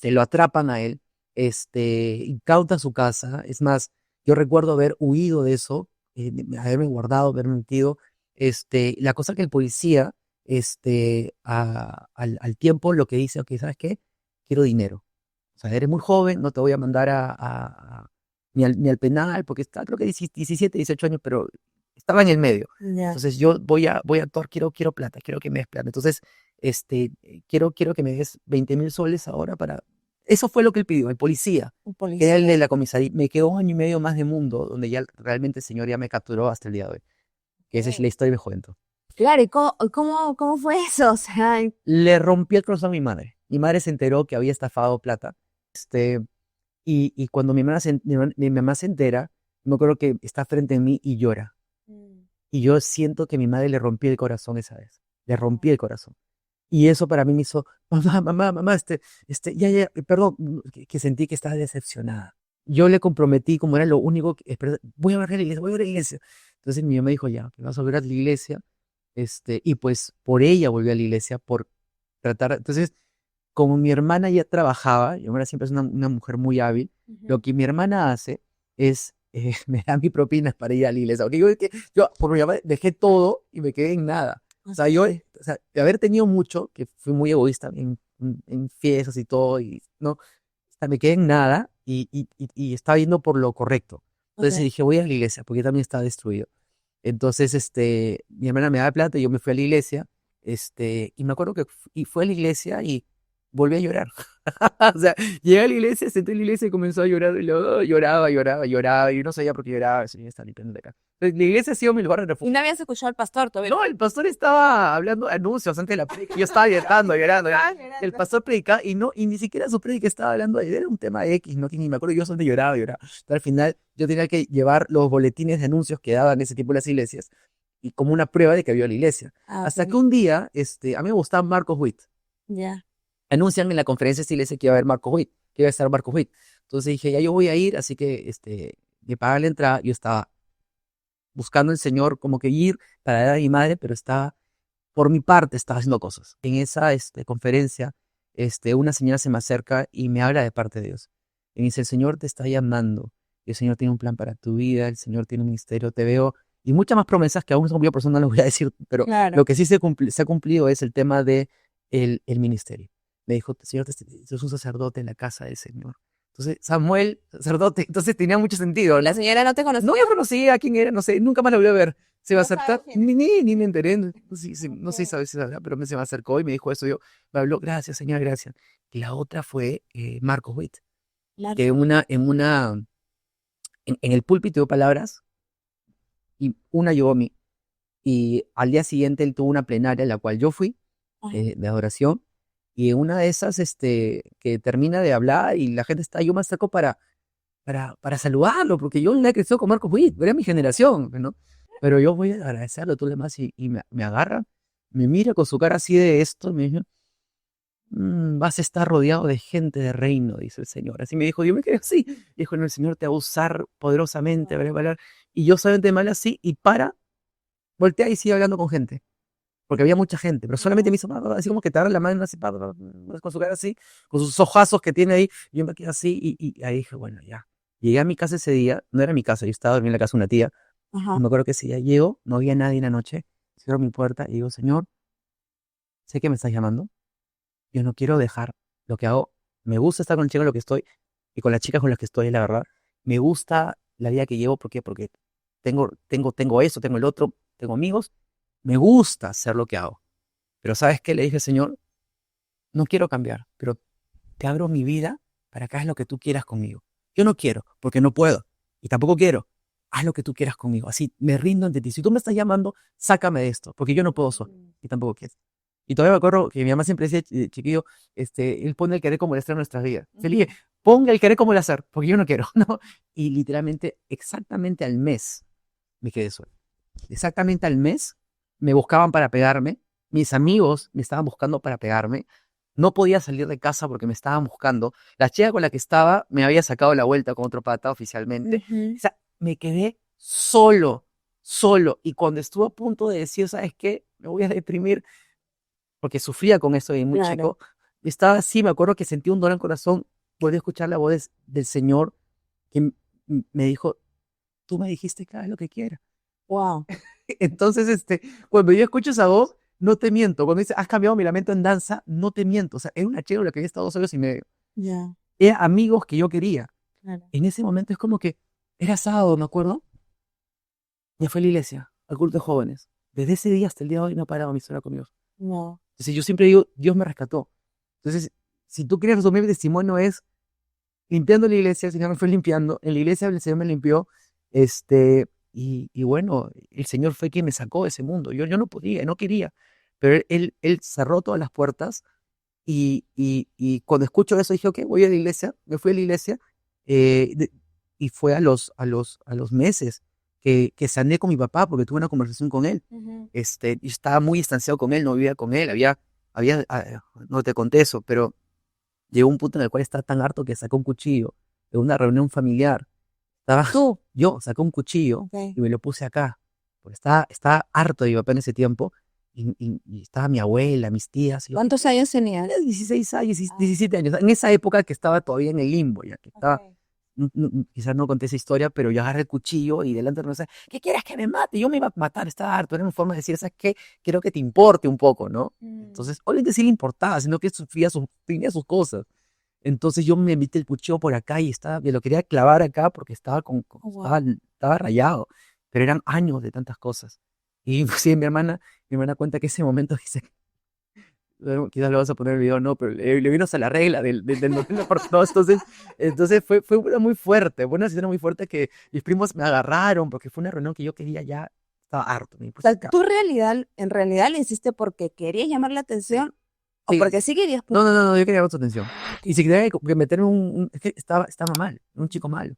Speaker 1: lo atrapan a él, incautan su casa, es más, yo recuerdo haber huido de eso, haberme guardado, haberme metido, la cosa que el policía, al tiempo lo que dice, ok, ¿sabes qué? Quiero dinero. O sea, eres muy joven, no te voy a mandar ni al penal, porque está, creo que 17, 18 años, pero estaba en el medio.
Speaker 3: Ya.
Speaker 1: Entonces yo voy a actuar, quiero plata, quiero que me des plata. Entonces, quiero que me des 20.000 soles ahora para... Eso fue lo que él pidió, el policía,
Speaker 3: Un
Speaker 1: que era el
Speaker 3: policía.
Speaker 1: de la comisaría. Me quedó un año y medio más de mundo, donde ya realmente el señor ya me capturó hasta el día de hoy. Que esa es la historia de mi juventud.
Speaker 3: Claro, ¿y cómo fue eso? O sea,
Speaker 1: Le rompí el corazón a mi madre. Mi madre se enteró que había estafado plata. Y cuando mi mamá se entera, me acuerdo que está frente a mí y llora. Y yo siento que mi madre le rompí el corazón esa vez. Le rompí el corazón. Y eso para mí me hizo, mamá, perdón, que sentí que estaba decepcionada. Yo le comprometí, como era lo único, voy a ver a la iglesia, voy a ver a la iglesia. Entonces mi mamá dijo, ya, vas a volver a la iglesia. Y pues por ella volví a la iglesia, por tratar, entonces, como mi hermana ya trabajaba, mi hermana siempre es una mujer muy hábil, lo que mi hermana hace es, me da mi propinas para ir a la iglesia. Porque yo por mi mamá dejé todo y me quedé en nada. O sea, de haber tenido mucho, que fui muy egoísta en fiestas y todo, y no, o sea, me quedé en nada y estaba yendo por lo correcto. Entonces
Speaker 3: Ok.
Speaker 1: dije, voy a la iglesia, porque también estaba destruido. Entonces, mi hermana me daba plata y yo me fui a la iglesia, y me acuerdo que y fue a la iglesia y volví a llorar. O sea, llegué a la iglesia, senté en la iglesia y comenzó a llorar, y luego lloraba, y yo no sabía por qué lloraba, el Señor estaba limpiando la casa. Entonces, la iglesia ha sido mi lugar de
Speaker 3: Y
Speaker 1: refugio.
Speaker 3: no habías escuchado al pastor todavía.
Speaker 1: No, el pastor estaba hablando anuncios antes de la prédica, yo estaba llorando. El pastor predicaba y ni siquiera su prédica estaba hablando era un tema X, no ni me acuerdo, yo solamente lloraba. Entonces, al final yo tenía que llevar los boletines de anuncios que daban ese tipo de las iglesias y como una prueba de que había la iglesia.
Speaker 3: Ah,
Speaker 1: Hasta
Speaker 3: ok.
Speaker 1: que un día, a mí me gustaba Marcos Witt.
Speaker 3: Ya.
Speaker 1: Anuncian en la conferencia de esta iglesia que iba a haber Marcos Witt, que iba a estar Marcos Witt. Entonces dije, ya yo voy a ir, así que me pagan la entrada. Yo estaba buscando al Señor como que ir para dar a mi madre, pero estaba, por mi parte, estaba haciendo cosas. En esa conferencia, una señora se me acerca y me habla de parte de Dios. Y me dice, el Señor te está llamando, y el Señor tiene un plan para tu vida, el Señor tiene un ministerio, te veo, y muchas más promesas que aún no se cumplió, por eso no las voy a decir, pero
Speaker 3: Claro.
Speaker 1: lo que sí se ha cumplido es el tema de el ministerio. Me dijo, Señor, sos un sacerdote en la casa del Señor. Entonces, Samuel, sacerdote, entonces tenía mucho sentido.
Speaker 3: La señora no te conocía.
Speaker 1: No, yo conocía quién era, no sé, nunca más la volví a ver. Se va a
Speaker 3: No sabes
Speaker 1: acercar,
Speaker 3: quién es.
Speaker 1: ni me enteré, no sé si sabrá, pero se me acercó y me dijo eso. Me habló, gracias, señora, gracias. Y la otra fue Marcos Witt,
Speaker 3: Claro.
Speaker 1: que en el púlpito dio palabras y una llegó a mí. Y al día siguiente él tuvo una plenaria en la cual yo fui,
Speaker 3: Ay,
Speaker 1: de adoración, y en una de esas, que termina de hablar y la gente está, yo me acerco para saludarlo, porque yo no he crecido con Marcos Witt, era mi generación, ¿no? Pero yo voy a agradecerlo, tú le demás, y me agarra, me mira con su cara así de esto, y me dice, vas a estar rodeado de gente de reino, dice el Señor. Así me dijo, yo me quedé así. Dijo, no, el Señor te va a usar poderosamente, va a hablar. Y yo solamente mal así, y voltea y sigue hablando con gente, porque había mucha gente, pero solamente me hizo, así como que te agarra la mano así, con su cara así, con sus ojazos que tiene ahí, y yo me quedé así, y ahí dije, bueno, ya. Llegué a mi casa ese día, no era mi casa, yo estaba dormiendo en la casa de una tía, y
Speaker 3: ajá.
Speaker 1: me acuerdo que ese día llego, no había nadie en la noche, cierro mi puerta y digo, Señor, sé que me estás llamando, yo no quiero dejar lo que hago, me gusta estar con el chico con lo que estoy, y con las chicas con las que estoy, la verdad, me gusta la vida que llevo, ¿por qué? Porque tengo eso, tengo el otro, tengo amigos, me gusta hacer lo que hago. Pero ¿sabes qué? Le dije, Señor, no quiero cambiar, pero te abro mi vida para que hagas lo que tú quieras conmigo. Yo no quiero, porque no puedo. Y tampoco quiero. Haz lo que tú quieras conmigo. Así me rindo ante ti. Si tú me estás llamando, sácame de esto, porque yo no puedo solo. Y tampoco quiero. Y todavía me acuerdo que mi mamá siempre decía, chiquillo, él pone el querer como el hacer en nuestras vidas. Se le dije, ponga el querer como el hacer, porque yo no quiero, ¿no? Y literalmente, exactamente al mes, me quedé solo. Exactamente al mes, me buscaban para pegarme, mis amigos me estaban buscando para pegarme, no podía salir de casa porque me estaban buscando, la chica con la que estaba me había sacado la vuelta con otro pata oficialmente, o sea, me quedé solo, y cuando estuve a punto de decir, ¿sabes qué? Me voy a deprimir, porque sufría con eso de muy
Speaker 3: Claro.
Speaker 1: chico, estaba así, me acuerdo que sentí un dolor en el corazón, volví a escuchar la voz del Señor que me dijo, tú me dijiste que hagas lo que quieras.
Speaker 3: Wow.
Speaker 1: Entonces, cuando yo escucho esa voz, no te miento. Cuando dice, has cambiado mi lamento en danza, no te miento. O sea, era una chévere que había estado 2 años y medio.
Speaker 3: Ya,
Speaker 1: Era amigos que yo quería.
Speaker 3: claro.
Speaker 1: En ese momento es como que era sábado, me acuerdo. Ya fue a la iglesia, al culto de jóvenes. Desde ese día hasta el día de hoy no ha parado mi historia con Dios.
Speaker 3: No.
Speaker 1: Entonces, yo siempre digo, Dios me rescató. Entonces, si tú quieres resumir mi testimonio, es limpiando la iglesia, el Señor me fue limpiando. En la iglesia el Señor me limpió. Y bueno, el Señor fue quien me sacó de ese mundo. Yo no podía, no quería. Pero él cerró todas las puertas. Y cuando escucho eso dije, ok, voy a la iglesia. Me fui a la iglesia. eh, de- y fue a los meses que sané con mi papá porque tuve una conversación con él. Y estaba muy distanciado con él, no vivía con él. No te conté eso, pero llegó un punto en el cual estaba tan harto que sacó un cuchillo de una reunión familiar.
Speaker 3: Tú.
Speaker 1: Yo saqué un cuchillo
Speaker 3: Ok.
Speaker 1: y me lo puse acá, porque estaba harto de mi papá en ese tiempo, y estaba mi abuela, mis tías, y yo,
Speaker 3: ¿Cuántos años tenías?
Speaker 1: tenía 16 años,
Speaker 3: Ah,
Speaker 1: 17 años, en esa época que estaba todavía en el limbo, ya que estaba,
Speaker 3: ok.
Speaker 1: quizás no conté esa historia, pero yo agarré el cuchillo y delante de nosotros, ¿qué quieres que me mate? Yo me iba a matar, estaba harto, era una forma de decir, ¿sabes qué? Quiero que te importe un poco, ¿no? Entonces, obviamente sí le importaba, sino que tenía sus cosas. Entonces yo me metí el cuchillo por acá y me lo quería clavar acá porque
Speaker 3: Oh,
Speaker 1: estaba rayado, pero eran años de tantas cosas. Y sí, mi hermana cuenta que ese momento dice, quizás le vas a poner el video, no, pero le vino hasta la regla del Nutella por todos. Entonces muy fuerte, fue una situación muy fuerte que mis primos me agarraron porque fue una reunión que yo quería ya, estaba harto, me
Speaker 3: o
Speaker 1: puse
Speaker 3: sea,
Speaker 1: acá.
Speaker 3: tú en realidad le hiciste porque querías llamar la atención o
Speaker 1: Sí,
Speaker 3: porque sí querías
Speaker 1: no, yo quería llamar su atención.
Speaker 3: Ok.
Speaker 1: Y si quería que meterme es que estaba mal, un chico malo.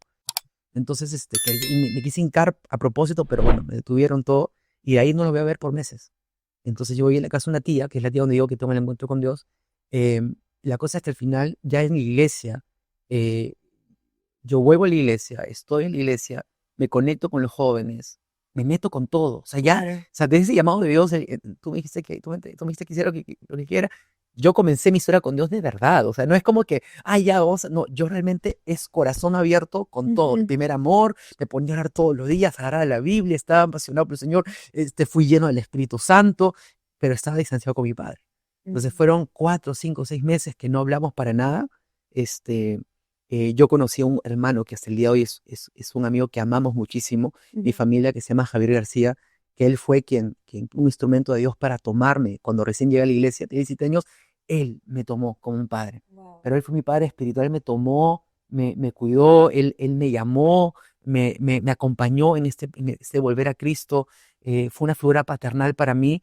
Speaker 1: Entonces, y me quise hincar a propósito, pero bueno, me detuvieron todo y de ahí no lo voy a ver por meses. Entonces yo voy a la casa de una tía, que es la tía donde digo que tengo el encuentro con Dios. La cosa es que al final, ya en la iglesia, eh, yo vuelvo a la iglesia, estoy en la iglesia, me conecto con los jóvenes, me meto con todo. O sea,
Speaker 3: Claro.
Speaker 1: o sea, desde ese llamado de Dios, tú me dijiste que hiciera lo que quiera. Yo comencé mi historia con Dios de verdad. O sea, no es como que, ya vamos, no, yo realmente es corazón abierto con todo. El
Speaker 3: Ujú.
Speaker 1: primer amor, me ponía a orar todos los días, a agarrar la Biblia, estaba apasionado por el Señor, fui lleno del Espíritu Santo, pero estaba distanciado con mi padre. Entonces fueron 4, 5, 6 meses que no hablamos para nada. Este, yo conocí a un hermano que hasta el día de hoy es un amigo que amamos muchísimo, mi
Speaker 3: Ujú.
Speaker 1: familia, que se llama Javier García, que él fue un instrumento de Dios para tomarme. Cuando recién llegué a la iglesia, tenía 17 años, él me tomó como un padre.
Speaker 3: Wow.
Speaker 1: Pero él fue mi padre espiritual, él me tomó, me cuidó, él me llamó, me acompañó en este volver a Cristo. Fue una figura paternal para mí,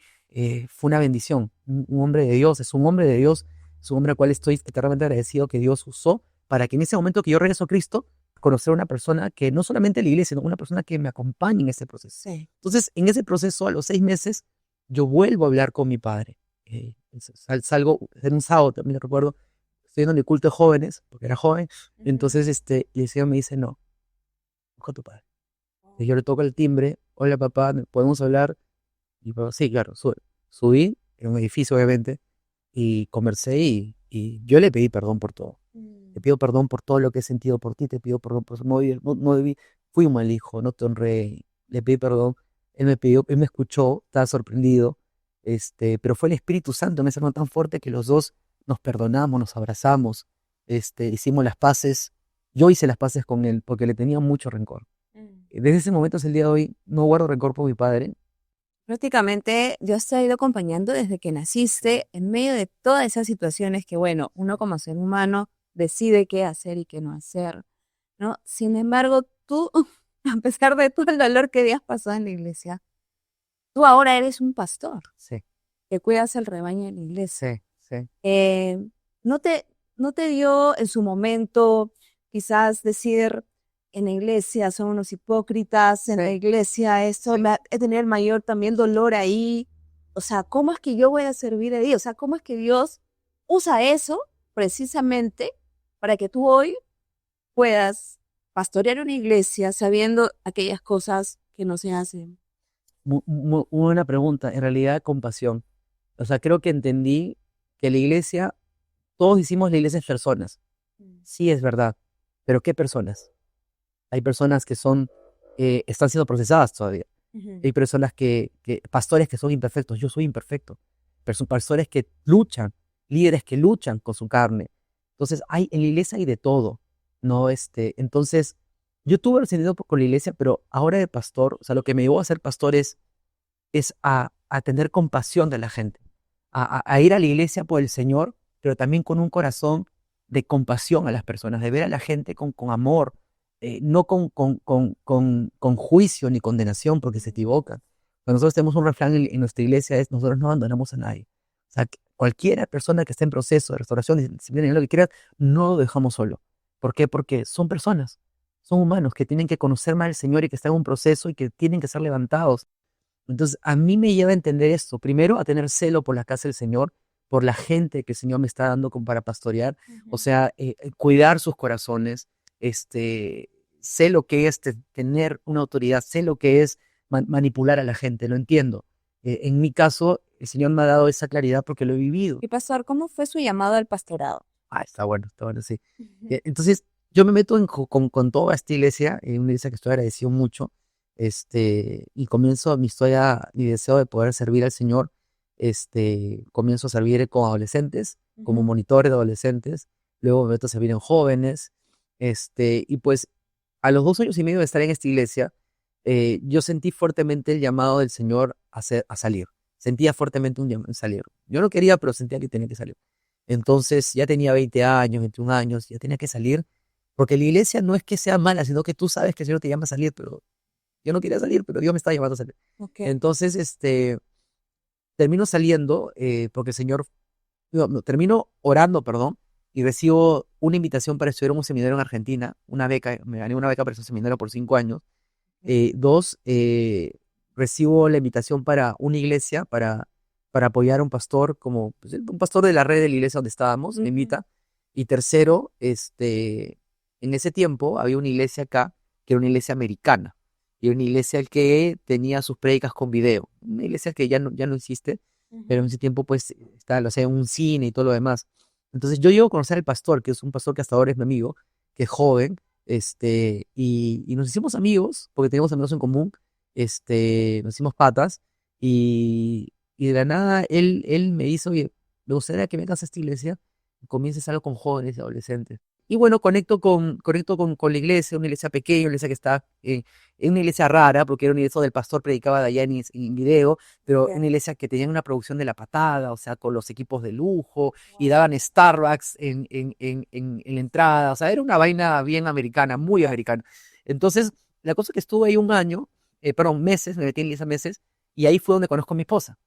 Speaker 1: fue una bendición. Un hombre de Dios, es un hombre de Dios, es un hombre al cual estoy eternamente agradecido que Dios usó para que en ese momento que yo regreso a Cristo, conocer a una persona que no solamente la iglesia, sino una persona que me acompañe en ese proceso.
Speaker 3: Sí.
Speaker 1: Entonces, en ese proceso, a los 6 meses, yo vuelvo a hablar con mi padre. Salgo, en un sábado, también lo recuerdo, estoy en el culto de jóvenes, porque era joven, entonces y el Señor me dice, no, busca a tu padre. Y yo le toco el timbre, hola papá, ¿podemos hablar? Y papá, sí, claro, subí, en un edificio obviamente, y conversé y yo le pedí perdón por todo. Te pido perdón por todo lo que he sentido por ti, te pido perdón por no debí, fui un mal hijo, no te honré, le pedí perdón. Él me escuchó, estaba sorprendido, pero fue el Espíritu Santo en ese momento tan fuerte que los dos nos perdonamos, nos abrazamos, hicimos las paces. Yo hice las paces con él porque le tenía mucho rencor. Desde ese momento hasta el día de hoy no guardo rencor por mi padre.
Speaker 3: Prácticamente Dios te ha ido acompañando desde que naciste en medio de todas esas situaciones que, bueno, uno como ser humano decide qué hacer y qué no hacer, ¿no? Sin embargo, tú, a pesar de todo el dolor que habías pasado en la iglesia, tú ahora eres un pastor
Speaker 1: Sí,
Speaker 3: que cuidas el rebaño de la iglesia.
Speaker 1: sí, sí.
Speaker 3: Eh, ¿no te dio en su momento quizás decir, en la iglesia son unos hipócritas, en la iglesia he tenido el mayor también dolor ahí. O sea, ¿cómo es que yo voy a servir a Dios? O sea, ¿cómo es que Dios usa eso precisamente para que tú hoy puedas pastorear una iglesia sabiendo aquellas cosas que no se hacen?
Speaker 1: Muy buena pregunta. En realidad, compasión. O sea, creo que entendí que la iglesia, todos hicimos la iglesia en personas. Sí, es verdad. Pero ¿qué personas? Hay personas que están siendo procesadas todavía. Hay personas pastores que son imperfectos. Yo soy imperfecto. Pero son pastores que luchan, líderes que luchan con su carne. Entonces, en la iglesia hay de todo, ¿no? Entonces, yo tuve resentido con la iglesia, pero ahora de pastor, o sea, lo que me llevó a ser pastor es a tener compasión de la gente, a ir a la iglesia por el Señor, pero también con un corazón de compasión a las personas, de ver a la gente con amor, no con juicio ni condenación porque se equivocan. Cuando nosotros tenemos un refrán en nuestra iglesia es: nosotros no abandonamos a nadie. O sea, cualquier persona que esté en proceso de restauración, disciplina, lo que quieras, no lo dejamos solo. ¿Por qué? Porque son personas, son humanos que tienen que conocer más al Señor y que están en un proceso y que tienen que ser levantados. Entonces, a mí me lleva a entender esto. Primero, a tener celo por la casa del Señor, por la gente que el Señor me está dando como para pastorear. O sea, cuidar sus corazones. Sé lo que es tener una autoridad, sé lo que es manipular a la gente, lo entiendo. En mi caso, el Señor me ha dado esa claridad porque lo he vivido.
Speaker 3: Y pastor, ¿cómo fue su llamado al pastorado?
Speaker 1: Está bueno, sí. Entonces, yo me meto con toda esta iglesia, una iglesia que estoy agradecido mucho, y comienzo mi historia, mi deseo de poder servir al Señor. Comienzo a servir con adolescentes, como monitor de adolescentes, luego me meto a servir en jóvenes, y pues a los 2 años y medio de estar en esta iglesia, yo sentí fuertemente el llamado del Señor a salir. Sentía fuertemente un llamado a salir. Yo no quería, pero sentía que tenía que salir. Entonces ya tenía 20 años, 21 años, ya tenía que salir, porque la iglesia no es que sea mala, sino que tú sabes que el Señor te llama a salir, pero yo no quería salir, pero Dios me estaba llamando a salir.
Speaker 3: Okay.
Speaker 1: Entonces, termino saliendo, porque el Señor, no, termino orando, perdón, y recibo una invitación para estudiar en un seminario en Argentina, una beca, me gané una beca para ese seminario por 5 años. Dos, recibo la invitación para una iglesia, para apoyar a un pastor, como pues, un pastor de la red de la iglesia donde estábamos, me invita. Y tercero, en ese tiempo había una iglesia acá, que era una iglesia americana, y una iglesia que tenía sus prédicas con video, una iglesia que ya no existe, pero en ese tiempo pues estaba, o sea, un cine y todo lo demás. Entonces yo llego a conocer al pastor, que es un pastor que hasta ahora es mi amigo, que es joven, y nos hicimos amigos, porque teníamos amigos en común, nos hicimos patas, y de la nada él me dice: oye, me gustaría que vengas a esta iglesia y comiences algo con jóvenes y adolescentes. Y bueno, conecto con la iglesia, una iglesia pequeña, una iglesia que está en una iglesia rara, porque era una iglesia donde el pastor predicaba de allá en video, pero una iglesia que tenía una producción de la patada, o sea, con los equipos de lujo, y daban Starbucks en la entrada, o sea, era una vaina bien americana, muy americana. Entonces, la cosa es que estuve ahí un año, perdón, meses, me metí en iglesia meses, y ahí fue donde conozco a mi esposa,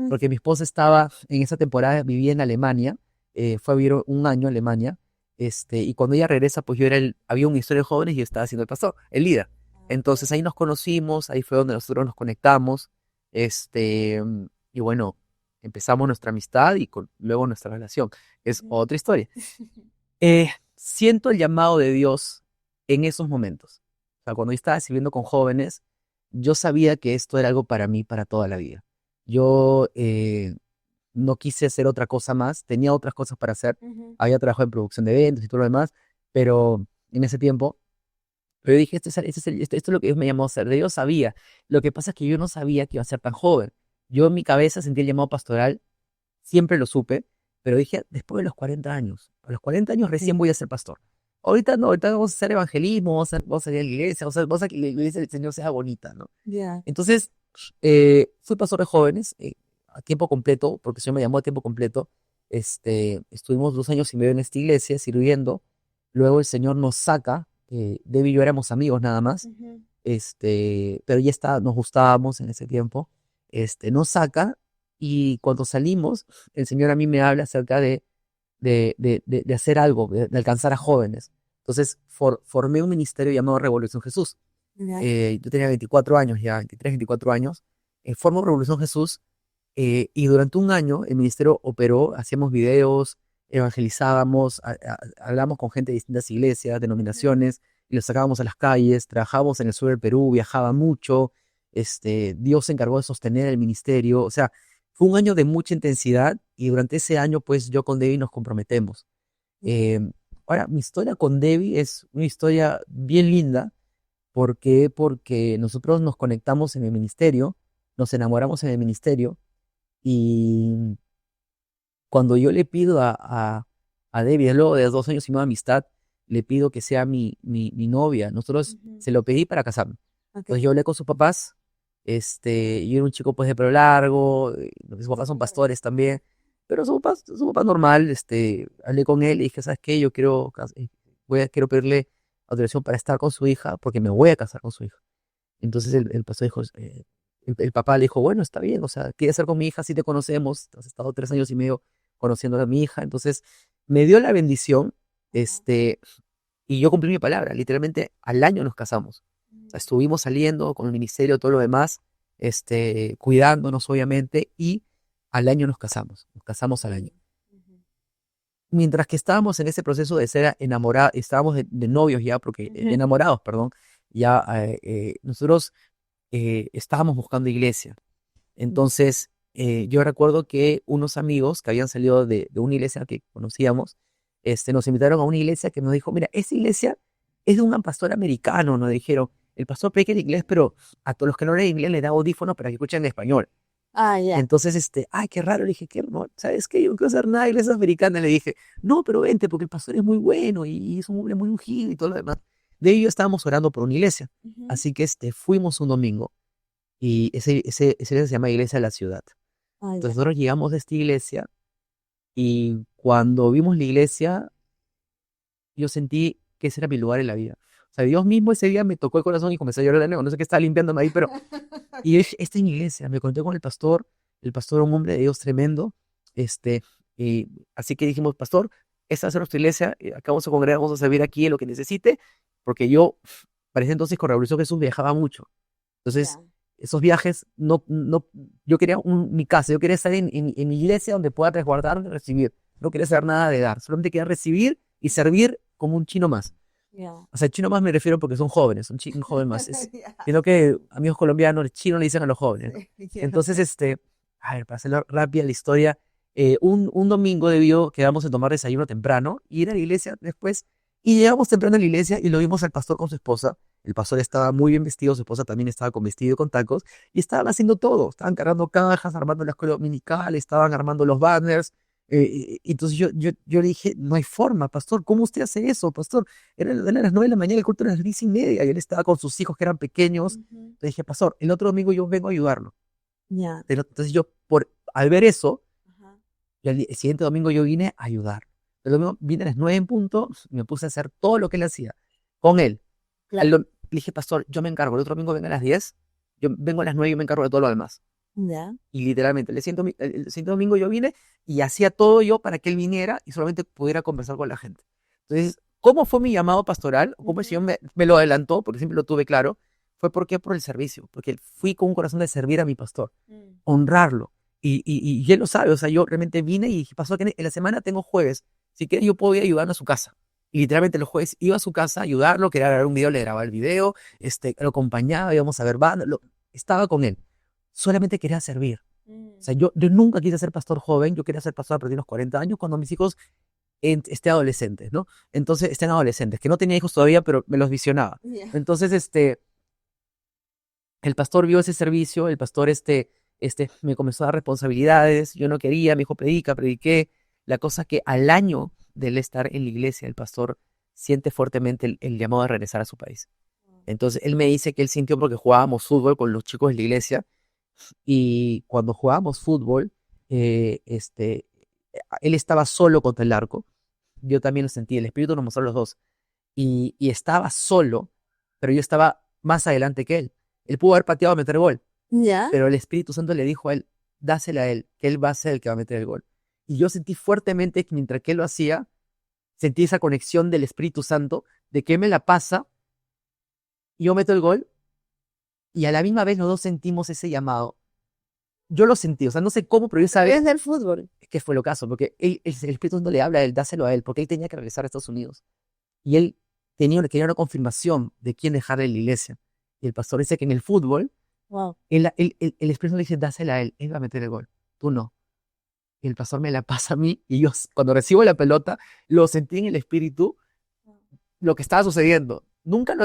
Speaker 1: porque mi esposa estaba en esa temporada, vivía en Alemania, fue a vivir un año en Alemania, y cuando ella regresa, pues había una historia de jóvenes y yo estaba siendo el pastor, el líder. Entonces ahí nos conocimos, ahí fue donde nosotros nos conectamos, y bueno, empezamos nuestra amistad y luego nuestra relación. Es otra historia. Siento el llamado de Dios en esos momentos. O sea, cuando yo estaba sirviendo con jóvenes, yo sabía que esto era algo para mí, para toda la vida. Yo no quise hacer otra cosa más, tenía otras cosas para hacer, había trabajado en producción de eventos y todo lo demás, pero en ese tiempo, pero yo dije: esto es lo que Dios me llamó a hacer. Yo sabía, lo que pasa es que yo no sabía que iba a ser tan joven. Yo en mi cabeza sentí el llamado pastoral, siempre lo supe, pero dije: después de los 40 años, a los 40 años recién voy a ser pastor. Ahorita no, ahorita vamos a hacer evangelismo, vamos a ir a la iglesia, vamos a que la iglesia del Señor sea bonita, ¿no?
Speaker 3: Ya.
Speaker 1: Entonces, fui pastor de jóvenes, a tiempo completo, porque el Señor me llamó a tiempo completo. Estuvimos 2 años y medio en esta iglesia sirviendo. Luego el Señor nos saca, Debbie y yo éramos amigos nada más, pero ya nos gustábamos en ese tiempo. Nos saca, y cuando salimos, el Señor a mí me habla acerca de hacer algo, de alcanzar a jóvenes. Entonces formé un ministerio llamado Revolución Jesús.
Speaker 3: Ya.
Speaker 1: Yo tenía 24 años ya, 23, 24 años. Formo Revolución Jesús y durante un año el ministerio operó, hacíamos videos, evangelizábamos, hablamos con gente de distintas iglesias, denominaciones, y los sacábamos a las calles, trabajábamos en el sur del Perú, viajaba mucho, Dios se encargó de sostener el ministerio, o sea, fue un año de mucha intensidad y durante ese año pues yo con Debbie nos comprometemos. Eh, Ahora, mi historia con Debbie es una historia bien linda. ¿Por qué? Porque nosotros nos conectamos en el ministerio, nos enamoramos en el ministerio y cuando yo le pido a Debbie, luego de 2 años y medio de amistad, le pido que sea mi novia. Nosotros se lo pedí para casarme.
Speaker 3: Ok.
Speaker 1: Entonces yo hablé con sus papás, yo era un chico pues de pelo largo, mis papás son pastores también, pero su papá normal, hablé con él y dije, ¿sabes qué? Yo quiero pedirle autorización para estar con su hija porque me voy a casar con su hija. Entonces el pastor dijo, el papá le dijo, bueno, está bien, o sea, quieres estar con mi hija, sí te conocemos, has estado 3 años y medio conociendo a mi hija, entonces me dio la bendición, y yo cumplí mi palabra, literalmente al año nos casamos. O sea, estuvimos saliendo con el ministerio, todo lo demás, cuidándonos obviamente, y al año nos casamos al año. Mientras que estábamos en ese proceso de ser enamorados, estábamos de novios ya, porque enamorados, perdón, ya nosotros estábamos buscando iglesia. Entonces, yo recuerdo que unos amigos que habían salido de una iglesia que conocíamos, nos invitaron a una iglesia que nos dijo, mira, esa iglesia es de un pastor americano, nos dijeron, el pastor predica en inglés, pero a todos los que no leen inglés les da audífonos para que escuchen en español.
Speaker 3: Ah, ya.
Speaker 1: Entonces, ay, qué raro, le dije, qué no, ¿sabes qué? Yo no quiero hacer nada de iglesia americana, le dije, no, pero vente, porque el pastor es muy bueno y es un hombre muy ungido y todo lo demás. De ello estábamos orando por una iglesia, así que fuimos un domingo y esa iglesia se llama Iglesia de la Ciudad.
Speaker 3: Ah,
Speaker 1: Entonces
Speaker 3: ya.
Speaker 1: nosotros llegamos a esta iglesia y cuando vimos la iglesia, yo sentí que ese era mi lugar en la vida. O sea, Dios mismo ese día me tocó el corazón y comencé a llorar de nuevo. No sé qué estaba limpiándome ahí, pero y yo dije, esta es mi iglesia. Me conté con el pastor un hombre de Dios tremendo. Y así que dijimos, pastor, esta va a ser nuestra iglesia, acá vamos a congregar, vamos a servir aquí en lo que necesite, porque yo, para ese entonces con Revolución Jesús viajaba mucho. Entonces,
Speaker 3: Ya.
Speaker 1: esos viajes, yo quería mi casa, yo quería estar en mi iglesia donde pueda resguardar y recibir. No quería hacer nada de dar, solamente quería recibir y servir como un chino más.
Speaker 3: Ya.
Speaker 1: O sea, chino más me refiero porque son jóvenes, un joven más.
Speaker 3: Ya.
Speaker 1: Sino que amigos colombianos, chino le dicen a los jóvenes, ¿no?
Speaker 3: Ya.
Speaker 1: Entonces, a ver, para hacerlo rápida la historia, un domingo quedamos en tomar desayuno temprano, y ir a la iglesia después, y llegamos temprano a la iglesia y lo vimos al pastor con su esposa. El pastor estaba muy bien vestido, su esposa también estaba con vestido y con tacos, y estaban haciendo todo, estaban cargando cajas, armando la escuela dominical, estaban armando los banners. Entonces yo le dije, no hay forma, pastor, ¿cómo usted hace eso, pastor? Eran las 9 de la mañana, el culto era las 10:30, y él estaba con sus hijos que eran pequeños. Le dije, pastor, el otro domingo yo vengo a ayudarlo.
Speaker 3: Ya.
Speaker 1: Entonces al ver eso,
Speaker 3: Ajá.
Speaker 1: el siguiente domingo yo vine a ayudar. El domingo vine a las 9 en punto y me puse a hacer todo lo que él hacía con él.
Speaker 3: Claro.
Speaker 1: Le dije, pastor, yo me encargo, el otro domingo venga a las 10, yo vengo a las 9 y yo me encargo de todo lo demás.
Speaker 3: Ya.
Speaker 1: Y literalmente, el siguiente domingo yo vine y hacía todo yo para que él viniera y solamente pudiera conversar con la gente. Entonces, ¿cómo fue mi llamado pastoral? ¿Cómo el Señor me lo adelantó? Porque siempre lo tuve claro. Fue por el servicio, porque fui con un corazón de servir a mi pastor, honrarlo. Y él lo sabe, o sea, yo realmente vine y dije, pastor, que en la semana tengo jueves, si quieres yo puedo ir a ayudarlo a su casa. Y literalmente los jueves iba a su casa a ayudarlo, quería grabar un video, le grababa el video, lo acompañaba, íbamos a ver banda, estaba con él. Solamente quería servir. O sea, yo nunca quise ser pastor joven, yo quería ser pastor a partir de los 40 años cuando mis hijos estén adolescentes, ¿no? Entonces, estén adolescentes, que no tenía hijos todavía, pero me los visionaba.
Speaker 3: Ya.
Speaker 1: Entonces, el pastor vio ese servicio, el pastor me comenzó a dar responsabilidades, yo no quería, me dijo, prediqué. La cosa que al año de él estar en la iglesia, el pastor siente fuertemente el llamado a regresar a su país. Entonces, él me dice que él sintió porque jugábamos fútbol con los chicos de la iglesia, y cuando jugábamos fútbol, él estaba solo contra el arco, yo también lo sentí, el Espíritu nos mostró a los dos, y estaba solo, pero yo estaba más adelante que él. Él pudo haber pateado a meter gol,
Speaker 3: Ya.
Speaker 1: pero el Espíritu Santo le dijo a él, dásela a él, que él va a ser el que va a meter el gol. Y yo sentí fuertemente que mientras que él lo hacía, sentí esa conexión del Espíritu Santo, de que Él me la pasa, y yo meto el gol, y a la misma vez los dos sentimos ese llamado. Yo lo sentí, o sea, no sé cómo, pero yo sabía
Speaker 3: Es del fútbol.
Speaker 1: que fue lo caso, porque el Espíritu Santo le habla a él, dáselo a él, porque él tenía que regresar a Estados Unidos. Y él quería una confirmación de quién dejarle la iglesia. Y el pastor dice que en el fútbol,
Speaker 3: Wow.
Speaker 1: el Espíritu Santo le dice, dásela a él va a meter el gol, tú no. Y el pastor me la pasa a mí, y yo cuando recibo la pelota, lo sentí en el Espíritu, lo que estaba sucediendo. Nunca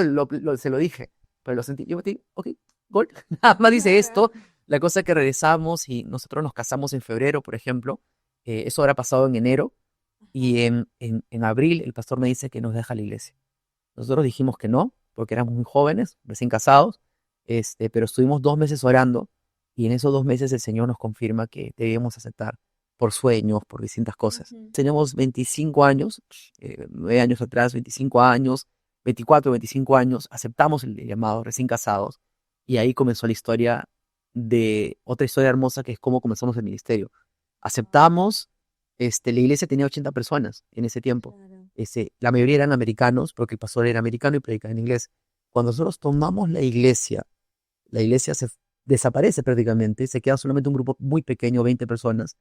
Speaker 1: se lo dije, pero lo sentí. Yo metí, ok, gol. Nada más dice esto. La cosa es que regresamos y nosotros nos casamos en febrero, por ejemplo. Eso habrá pasado en enero. Y en abril el pastor me dice que nos deja la iglesia. Nosotros dijimos que no, porque éramos muy jóvenes, recién casados, pero estuvimos 2 meses orando y en esos 2 meses el Señor nos confirma que debíamos aceptar por sueños, por distintas cosas. Teníamos 25 años, 9 años atrás, 25 años, 24, 25 años, aceptamos el llamado, recién casados, y ahí comenzó la historia de otra historia hermosa que es cómo comenzamos el ministerio. Aceptamos, la iglesia tenía 80 personas en ese tiempo.
Speaker 3: Claro.
Speaker 1: La mayoría eran americanos, porque el pastor era americano y predicaba en inglés. Cuando nosotros tomamos la iglesia se desaparece prácticamente, se queda solamente un grupo muy pequeño, 20 personas.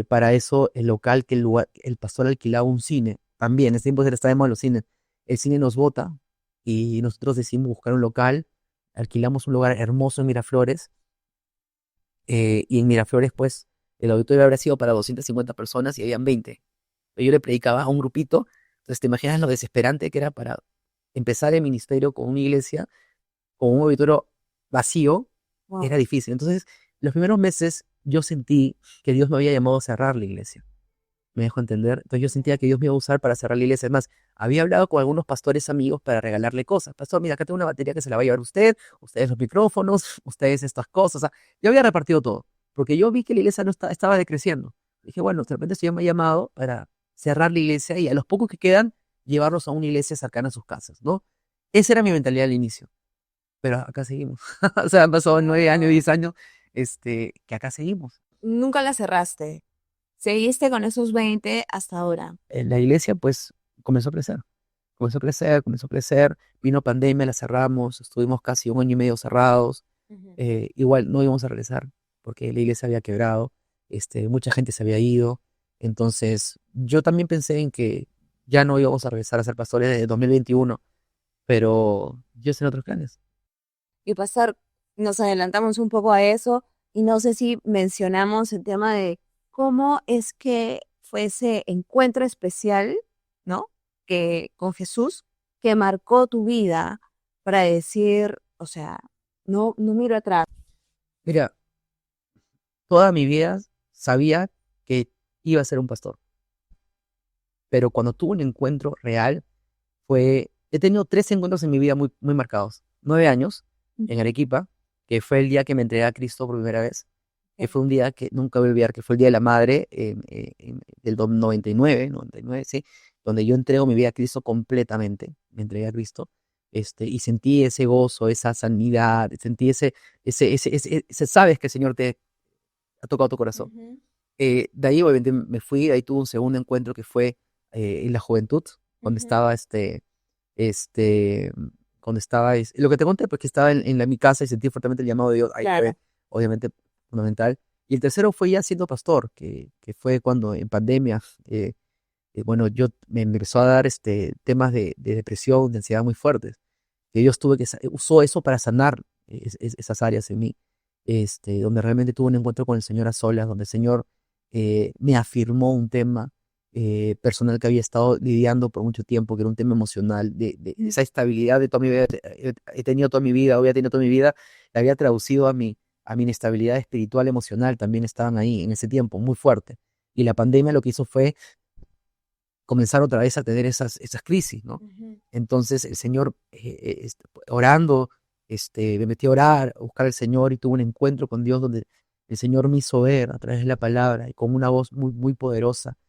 Speaker 1: Para eso, el pastor alquilaba un cine. También, en ese tiempo se le estaba llamando a los cines. El cine nos bota y nosotros decidimos buscar un local. Alquilamos un lugar hermoso en Miraflores. Y en Miraflores, pues, el auditorio habría sido para 250 personas y habían 20. Yo le predicaba a un grupito. Entonces, te imaginas lo desesperante que era para empezar el ministerio con una iglesia, con un auditorio vacío.
Speaker 3: Wow.
Speaker 1: Era difícil. Entonces, los primeros meses yo sentí que Dios me había llamado a cerrar la iglesia. ¿Me dejo entender? Entonces yo sentía que Dios me iba a usar para cerrar la iglesia. Además, había hablado con algunos pastores amigos para regalarle cosas. Pastor, mira, acá tengo una batería que se la va a llevar usted, ustedes los micrófonos, ustedes estas cosas. O sea, yo había repartido todo, porque yo vi que la iglesia no estaba decreciendo. Dije, bueno, de repente Dios me ha llamado para cerrar la iglesia y a los pocos que quedan, llevarlos a una iglesia cercana a sus casas, ¿no? Esa era mi mentalidad al inicio. Pero acá seguimos. O sea, han pasado 9 años, 10 años, que acá seguimos.
Speaker 3: Nunca la cerraste. Seguiste con esos 20 hasta ahora.
Speaker 1: La iglesia, pues, comenzó a crecer. Comenzó a crecer, comenzó a crecer. Vino pandemia, la cerramos. Estuvimos casi 1 año y medio cerrados. Igual no íbamos a regresar porque la iglesia había quebrado. Mucha gente se había ido. Entonces, yo también pensé en que ya no íbamos a regresar a ser pastores desde 2021. Pero Dios tiene otros planes.
Speaker 3: Y pasar, nos adelantamos un poco a eso y no sé si mencionamos el tema de cómo es que fue ese encuentro especial, ¿no? Que con Jesús, que marcó tu vida para decir, o sea, no miro atrás.
Speaker 1: Mira, toda mi vida sabía que iba a ser un pastor. Pero cuando tuve un encuentro real, he tenido 3 encuentros en mi vida muy, muy marcados. 9 años en Arequipa, que fue el día que me entregué a Cristo por primera vez, que fue un día que nunca voy a olvidar, que fue el Día de la Madre del 99, sí, donde yo entrego mi vida a Cristo completamente, me entregué a Cristo, y sentí ese gozo, esa sanidad, sentí sabes que el Señor te ha tocado tu corazón. De ahí obviamente me fui, de ahí tuve un segundo encuentro que fue en la juventud, cuando estaba cuando estaba, lo que te conté, pues que estaba mi casa y sentí fuertemente el llamado de Dios, ahí
Speaker 3: Claro.
Speaker 1: fue obviamente fundamental. Y el tercero fue ya siendo pastor, que fue cuando en pandemia, bueno, me empezó a dar temas de depresión, de ansiedad muy fuertes, que Dios usó eso para sanar esas áreas en mí, donde realmente tuve un encuentro con el Señor a solas, donde el Señor me afirmó un tema personal que había estado lidiando por mucho tiempo, que era un tema emocional, de esa estabilidad de toda mi vida, he tenido toda mi vida, había tenido toda mi vida, la había traducido a mi inestabilidad espiritual, emocional, también estaban ahí en ese tiempo, muy fuerte. Y la pandemia lo que hizo fue comenzar otra vez a tener esas crisis, ¿no? Entonces el Señor, orando, me metí a orar, a buscar al Señor y tuve un encuentro con Dios donde el Señor me hizo ver a través de la palabra y con una voz muy, muy poderosa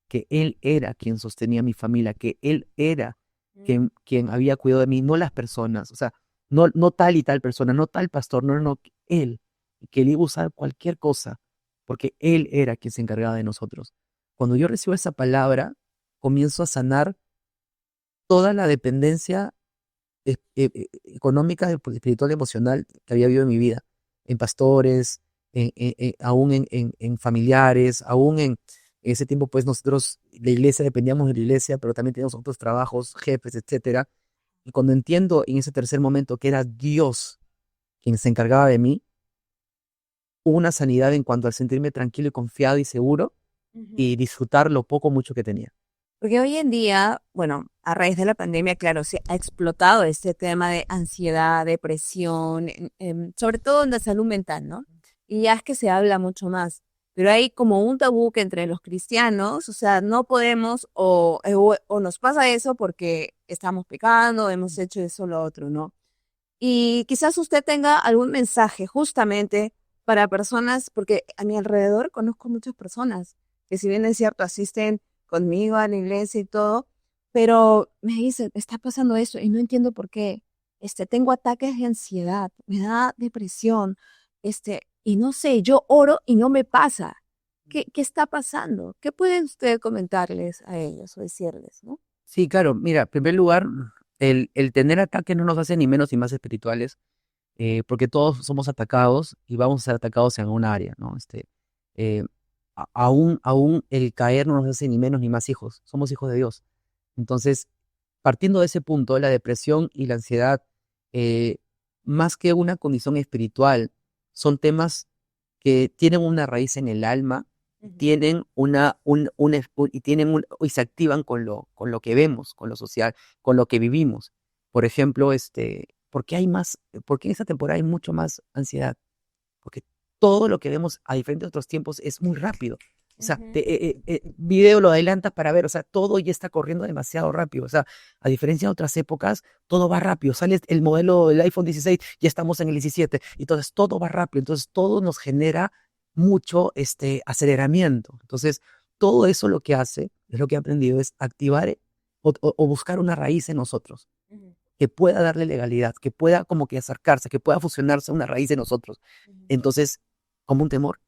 Speaker 1: que Él era quien sostenía a mi familia, que Él era quien había cuidado de mí, no las personas, o sea, no tal y tal persona, no tal pastor, no, Él, que Él iba a usar cualquier cosa, porque Él era quien se encargaba de nosotros. Cuando yo recibo esa palabra, comienzo a sanar toda la dependencia económica, espiritual y emocional que había habido en mi vida, en pastores, aún en familiares, aún en ese tiempo, pues nosotros, la iglesia, dependíamos de la iglesia, pero también teníamos otros trabajos, jefes, etcétera. Y cuando entiendo en ese tercer momento que era Dios quien se encargaba de mí, hubo una sanidad en cuanto al sentirme tranquilo y confiado y seguro y disfrutar lo poco o mucho que tenía.
Speaker 3: Porque hoy en día, bueno, a raíz de la pandemia, claro, se ha explotado este tema de ansiedad, depresión, sobre todo en la salud mental, ¿no? Y ya es que se habla mucho más. Pero hay como un tabú que entre los cristianos, o sea, no podemos o nos pasa eso porque estamos pecando, hemos hecho eso o lo otro, ¿no? Y quizás usted tenga algún mensaje justamente para personas, porque a mi alrededor conozco muchas personas que si bien es cierto asisten conmigo a la iglesia y todo, pero me dicen, está pasando esto y no entiendo por qué. Tengo ataques de ansiedad, me da depresión, y no sé, yo oro y no me pasa. ¿Qué está pasando? ¿Qué puede usted comentarles a ellos o decirles, no?
Speaker 1: Sí, claro, mira, en primer lugar, el tener ataques no nos hace ni menos ni más espirituales, porque todos somos atacados y vamos a ser atacados en alguna área, ¿no? Eh, aún el caer no nos hace ni menos ni más hijos, somos hijos de Dios. Entonces, partiendo de ese punto, la depresión y la ansiedad, eh, más que una condición espiritual, son temas que tienen una raíz en el alma, tienen y se activan con lo que vemos, con lo social, con lo que vivimos. Por ejemplo, ¿por qué en esta temporada hay mucho más ansiedad? Porque todo lo que vemos a diferentes otros tiempos es muy rápido. O sea, video lo adelantas para ver, o sea, todo ya está corriendo demasiado rápido. O sea, a diferencia de otras épocas, todo va rápido. Sale el modelo del iPhone 16, ya estamos en el 17. Entonces, todo va rápido. Entonces, todo nos genera mucho aceleramiento. Entonces, todo eso lo que hace, es lo que he aprendido, es activar o buscar una raíz en nosotros que pueda darle legalidad, que pueda como que acercarse, que pueda fusionarse a una raíz de nosotros. Entonces, como un temor,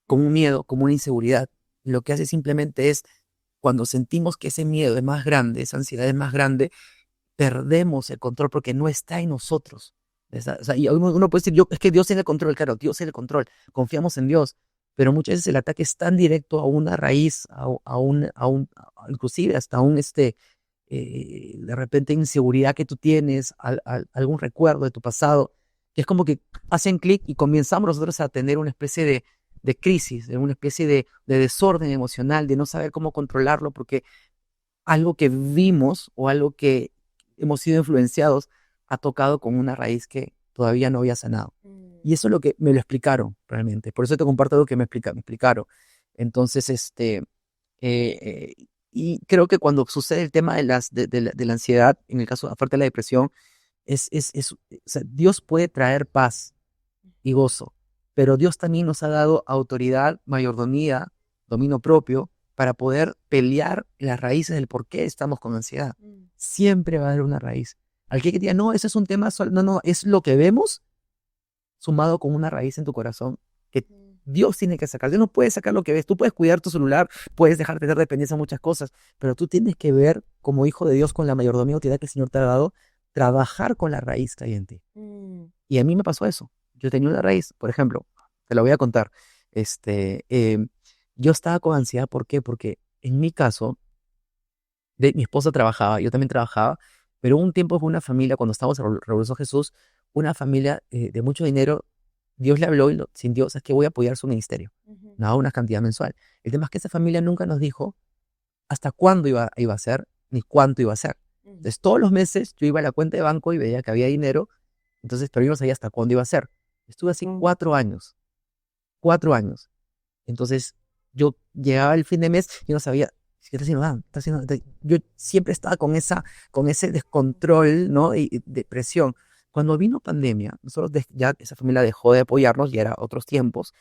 Speaker 1: como un miedo, como una inseguridad, lo que hace simplemente es, cuando sentimos que ese miedo es más grande, esa ansiedad es más grande, perdemos el control porque no está en nosotros. O sea, y uno puede decir, es que Dios tiene el control, claro, Dios tiene el control, confiamos en Dios, pero muchas veces el ataque es tan directo a una raíz, inclusive hasta de repente inseguridad que tú tienes, algún recuerdo de tu pasado, que es como que hacen clic y comenzamos nosotros a tener una especie de crisis, de una especie de desorden emocional, de no saber cómo controlarlo, porque algo que vimos o algo que hemos sido influenciados ha tocado con una raíz que todavía no había sanado. Y eso es lo que me lo explicaron realmente. Por eso te comparto algo que me explicaron. Entonces, y creo que cuando sucede el tema de la ansiedad, en el caso, aparte de la depresión, o sea, Dios puede traer paz y gozo, pero Dios también nos ha dado autoridad, mayordomía, dominio propio, para poder pelear las raíces del por qué estamos con ansiedad. Siempre va a haber una raíz. Al que diga, no, ese es un tema solo, no, es lo que vemos sumado con una raíz en tu corazón que Dios tiene que sacar. Dios no puede sacar lo que ves. Tú puedes cuidar tu celular, puedes dejar de tener dependencia de muchas cosas, pero tú tienes que ver como hijo de Dios con la mayordomía y autoridad que el Señor te ha dado, trabajar con la raíz que hay en ti. Y a mí me pasó eso. Yo tenía una raíz, por ejemplo, te la voy a contar. Yo estaba con ansiedad, ¿por qué? Porque en mi caso, mi esposa trabajaba, yo también trabajaba, pero hubo un tiempo con una familia, cuando estábamos en Revolución Jesús, una familia de mucho dinero, Dios le habló y lo sintió, ¿sabes qué? Voy a apoyar su ministerio. Nos daba una cantidad mensual. El tema es que esa familia nunca nos dijo hasta cuándo iba a ser, ni cuánto iba a ser. Entonces, todos los meses yo iba a la cuenta de banco y veía que había dinero, entonces, pero yo no sabía hasta cuándo iba a ser. Estuve así 4 años. 4 años. Entonces, yo llegaba el fin de mes y no sabía, ¿qué está haciendo Dan? Yo siempre estaba con ese descontrol, ¿no? Y depresión. Cuando vino pandemia, nosotros ya esa familia dejó de apoyarnos, ya era otros tiempos,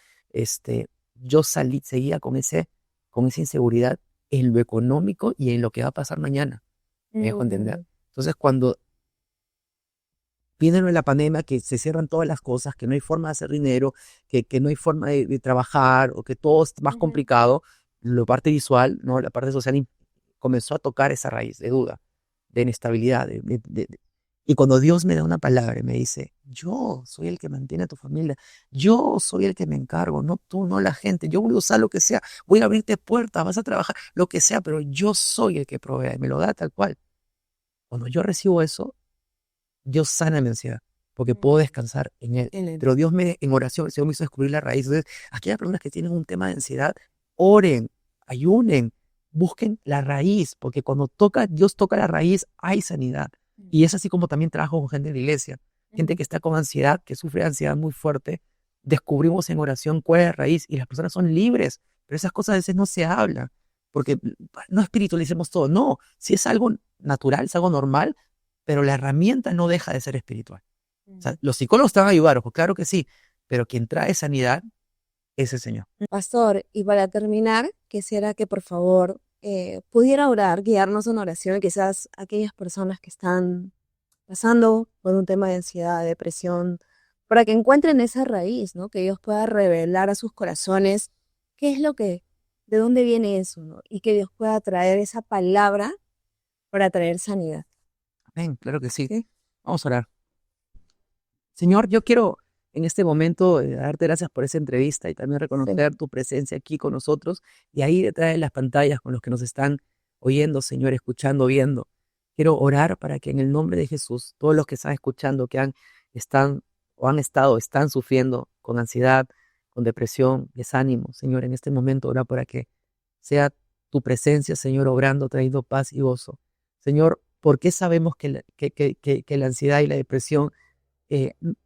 Speaker 1: yo seguía con esa inseguridad en lo económico y en lo que va a pasar mañana. ¿Me dejo entender? Entonces, cuando viene la pandemia, que se cierran todas las cosas, que no hay forma de hacer dinero, que no hay forma de trabajar, o que todo es más complicado, la parte visual, ¿no? La parte social comenzó a tocar esa raíz de duda, de inestabilidad. Y cuando Dios me da una palabra y me dice, yo soy el que mantiene a tu familia, yo soy el que me encargo, no tú, no la gente, yo voy a usar lo que sea, voy a abrirte puertas, vas a trabajar, lo que sea, pero yo soy el que provee, y me lo da tal cual. Cuando yo recibo eso, Dios sana mi ansiedad, porque puedo descansar en Él. Pero Dios en oración, el Señor me hizo descubrir la raíz. Entonces, aquellas personas que tienen un tema de ansiedad, oren, ayunen, busquen la raíz, porque cuando Dios toca la raíz, hay sanidad. Y es así como también trabajo con gente de la iglesia, gente que está con ansiedad, que sufre de ansiedad muy fuerte. Descubrimos en oración cuál es la raíz y las personas son libres, pero esas cosas a veces no se hablan, porque no espiritualicemos todo. No, si es algo natural, es algo normal, pero la herramienta no deja de ser espiritual. O sea, los psicólogos te van a ayudar, ojo, claro que sí, pero quien trae sanidad es el Señor.
Speaker 3: Pastor, y para terminar, quisiera que por favor pudiera orar, guiarnos en oración, quizás aquellas personas que están pasando por un tema de ansiedad, depresión, para que encuentren esa raíz, ¿no? Que Dios pueda revelar a sus corazones qué es lo que, de dónde viene eso, ¿no? Y que Dios pueda traer esa palabra para traer sanidad.
Speaker 1: Amén, claro que sí.
Speaker 3: ¿Sí?
Speaker 1: Vamos a orar. Señor, yo quiero en este momento darte gracias por esa entrevista y también reconocer tu presencia aquí con nosotros y ahí detrás de las pantallas con los que nos están oyendo, Señor, escuchando, viendo. Quiero orar para que en el nombre de Jesús, todos los que están escuchando, están o han estado, están sufriendo con ansiedad, con depresión, desánimo, Señor, en este momento ora para que sea tu presencia, Señor, obrando, trayendo paz y gozo. Señor, ¿por qué sabemos que la ansiedad y la depresión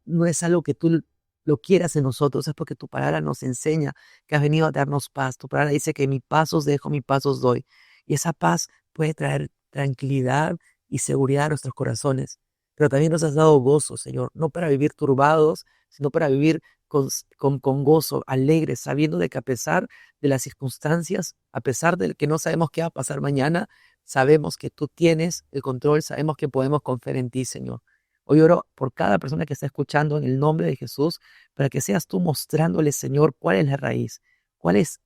Speaker 1: no es algo que tú lo quieras en nosotros? Es porque tu palabra nos enseña que has venido a darnos paz. Tu palabra dice que mi paz os dejo, mi paz os doy. Y esa paz puede traer tranquilidad y seguridad a nuestros corazones. Pero también nos has dado gozo, Señor, no para vivir turbados, sino para vivir con gozo, alegres, sabiendo de que a pesar de las circunstancias, a pesar de que no sabemos qué va a pasar mañana, sabemos que tú tienes el control, sabemos que podemos confiar en ti, Señor. Hoy oro por cada persona que está escuchando en el nombre de Jesús, para que seas tú mostrándoles, Señor, cuál es la raíz,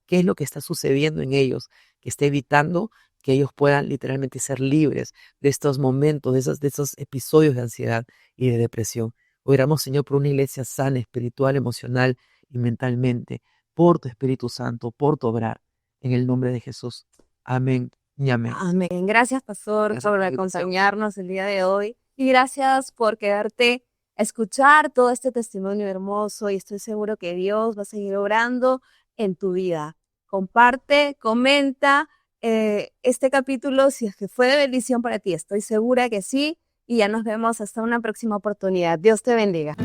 Speaker 1: qué es lo que está sucediendo en ellos, que esté evitando que ellos puedan literalmente ser libres de estos momentos, de esos episodios de ansiedad y de depresión. Oramos, Señor, por una iglesia sana, espiritual, emocional y mentalmente, por tu Espíritu Santo, por tu obrar, en el nombre de Jesús. Amén y amén.
Speaker 3: Amén. Gracias, Pastor,
Speaker 1: Gracias
Speaker 3: por
Speaker 1: por la invitación.
Speaker 3: acompañarnos el día de hoy. Y gracias por quedarte a escuchar todo este testimonio hermoso. Y estoy seguro que Dios va a seguir obrando en tu vida. Comparte, comenta este capítulo si es que fue de bendición para ti. Estoy segura que sí. Y ya nos vemos hasta una próxima oportunidad. Dios te bendiga.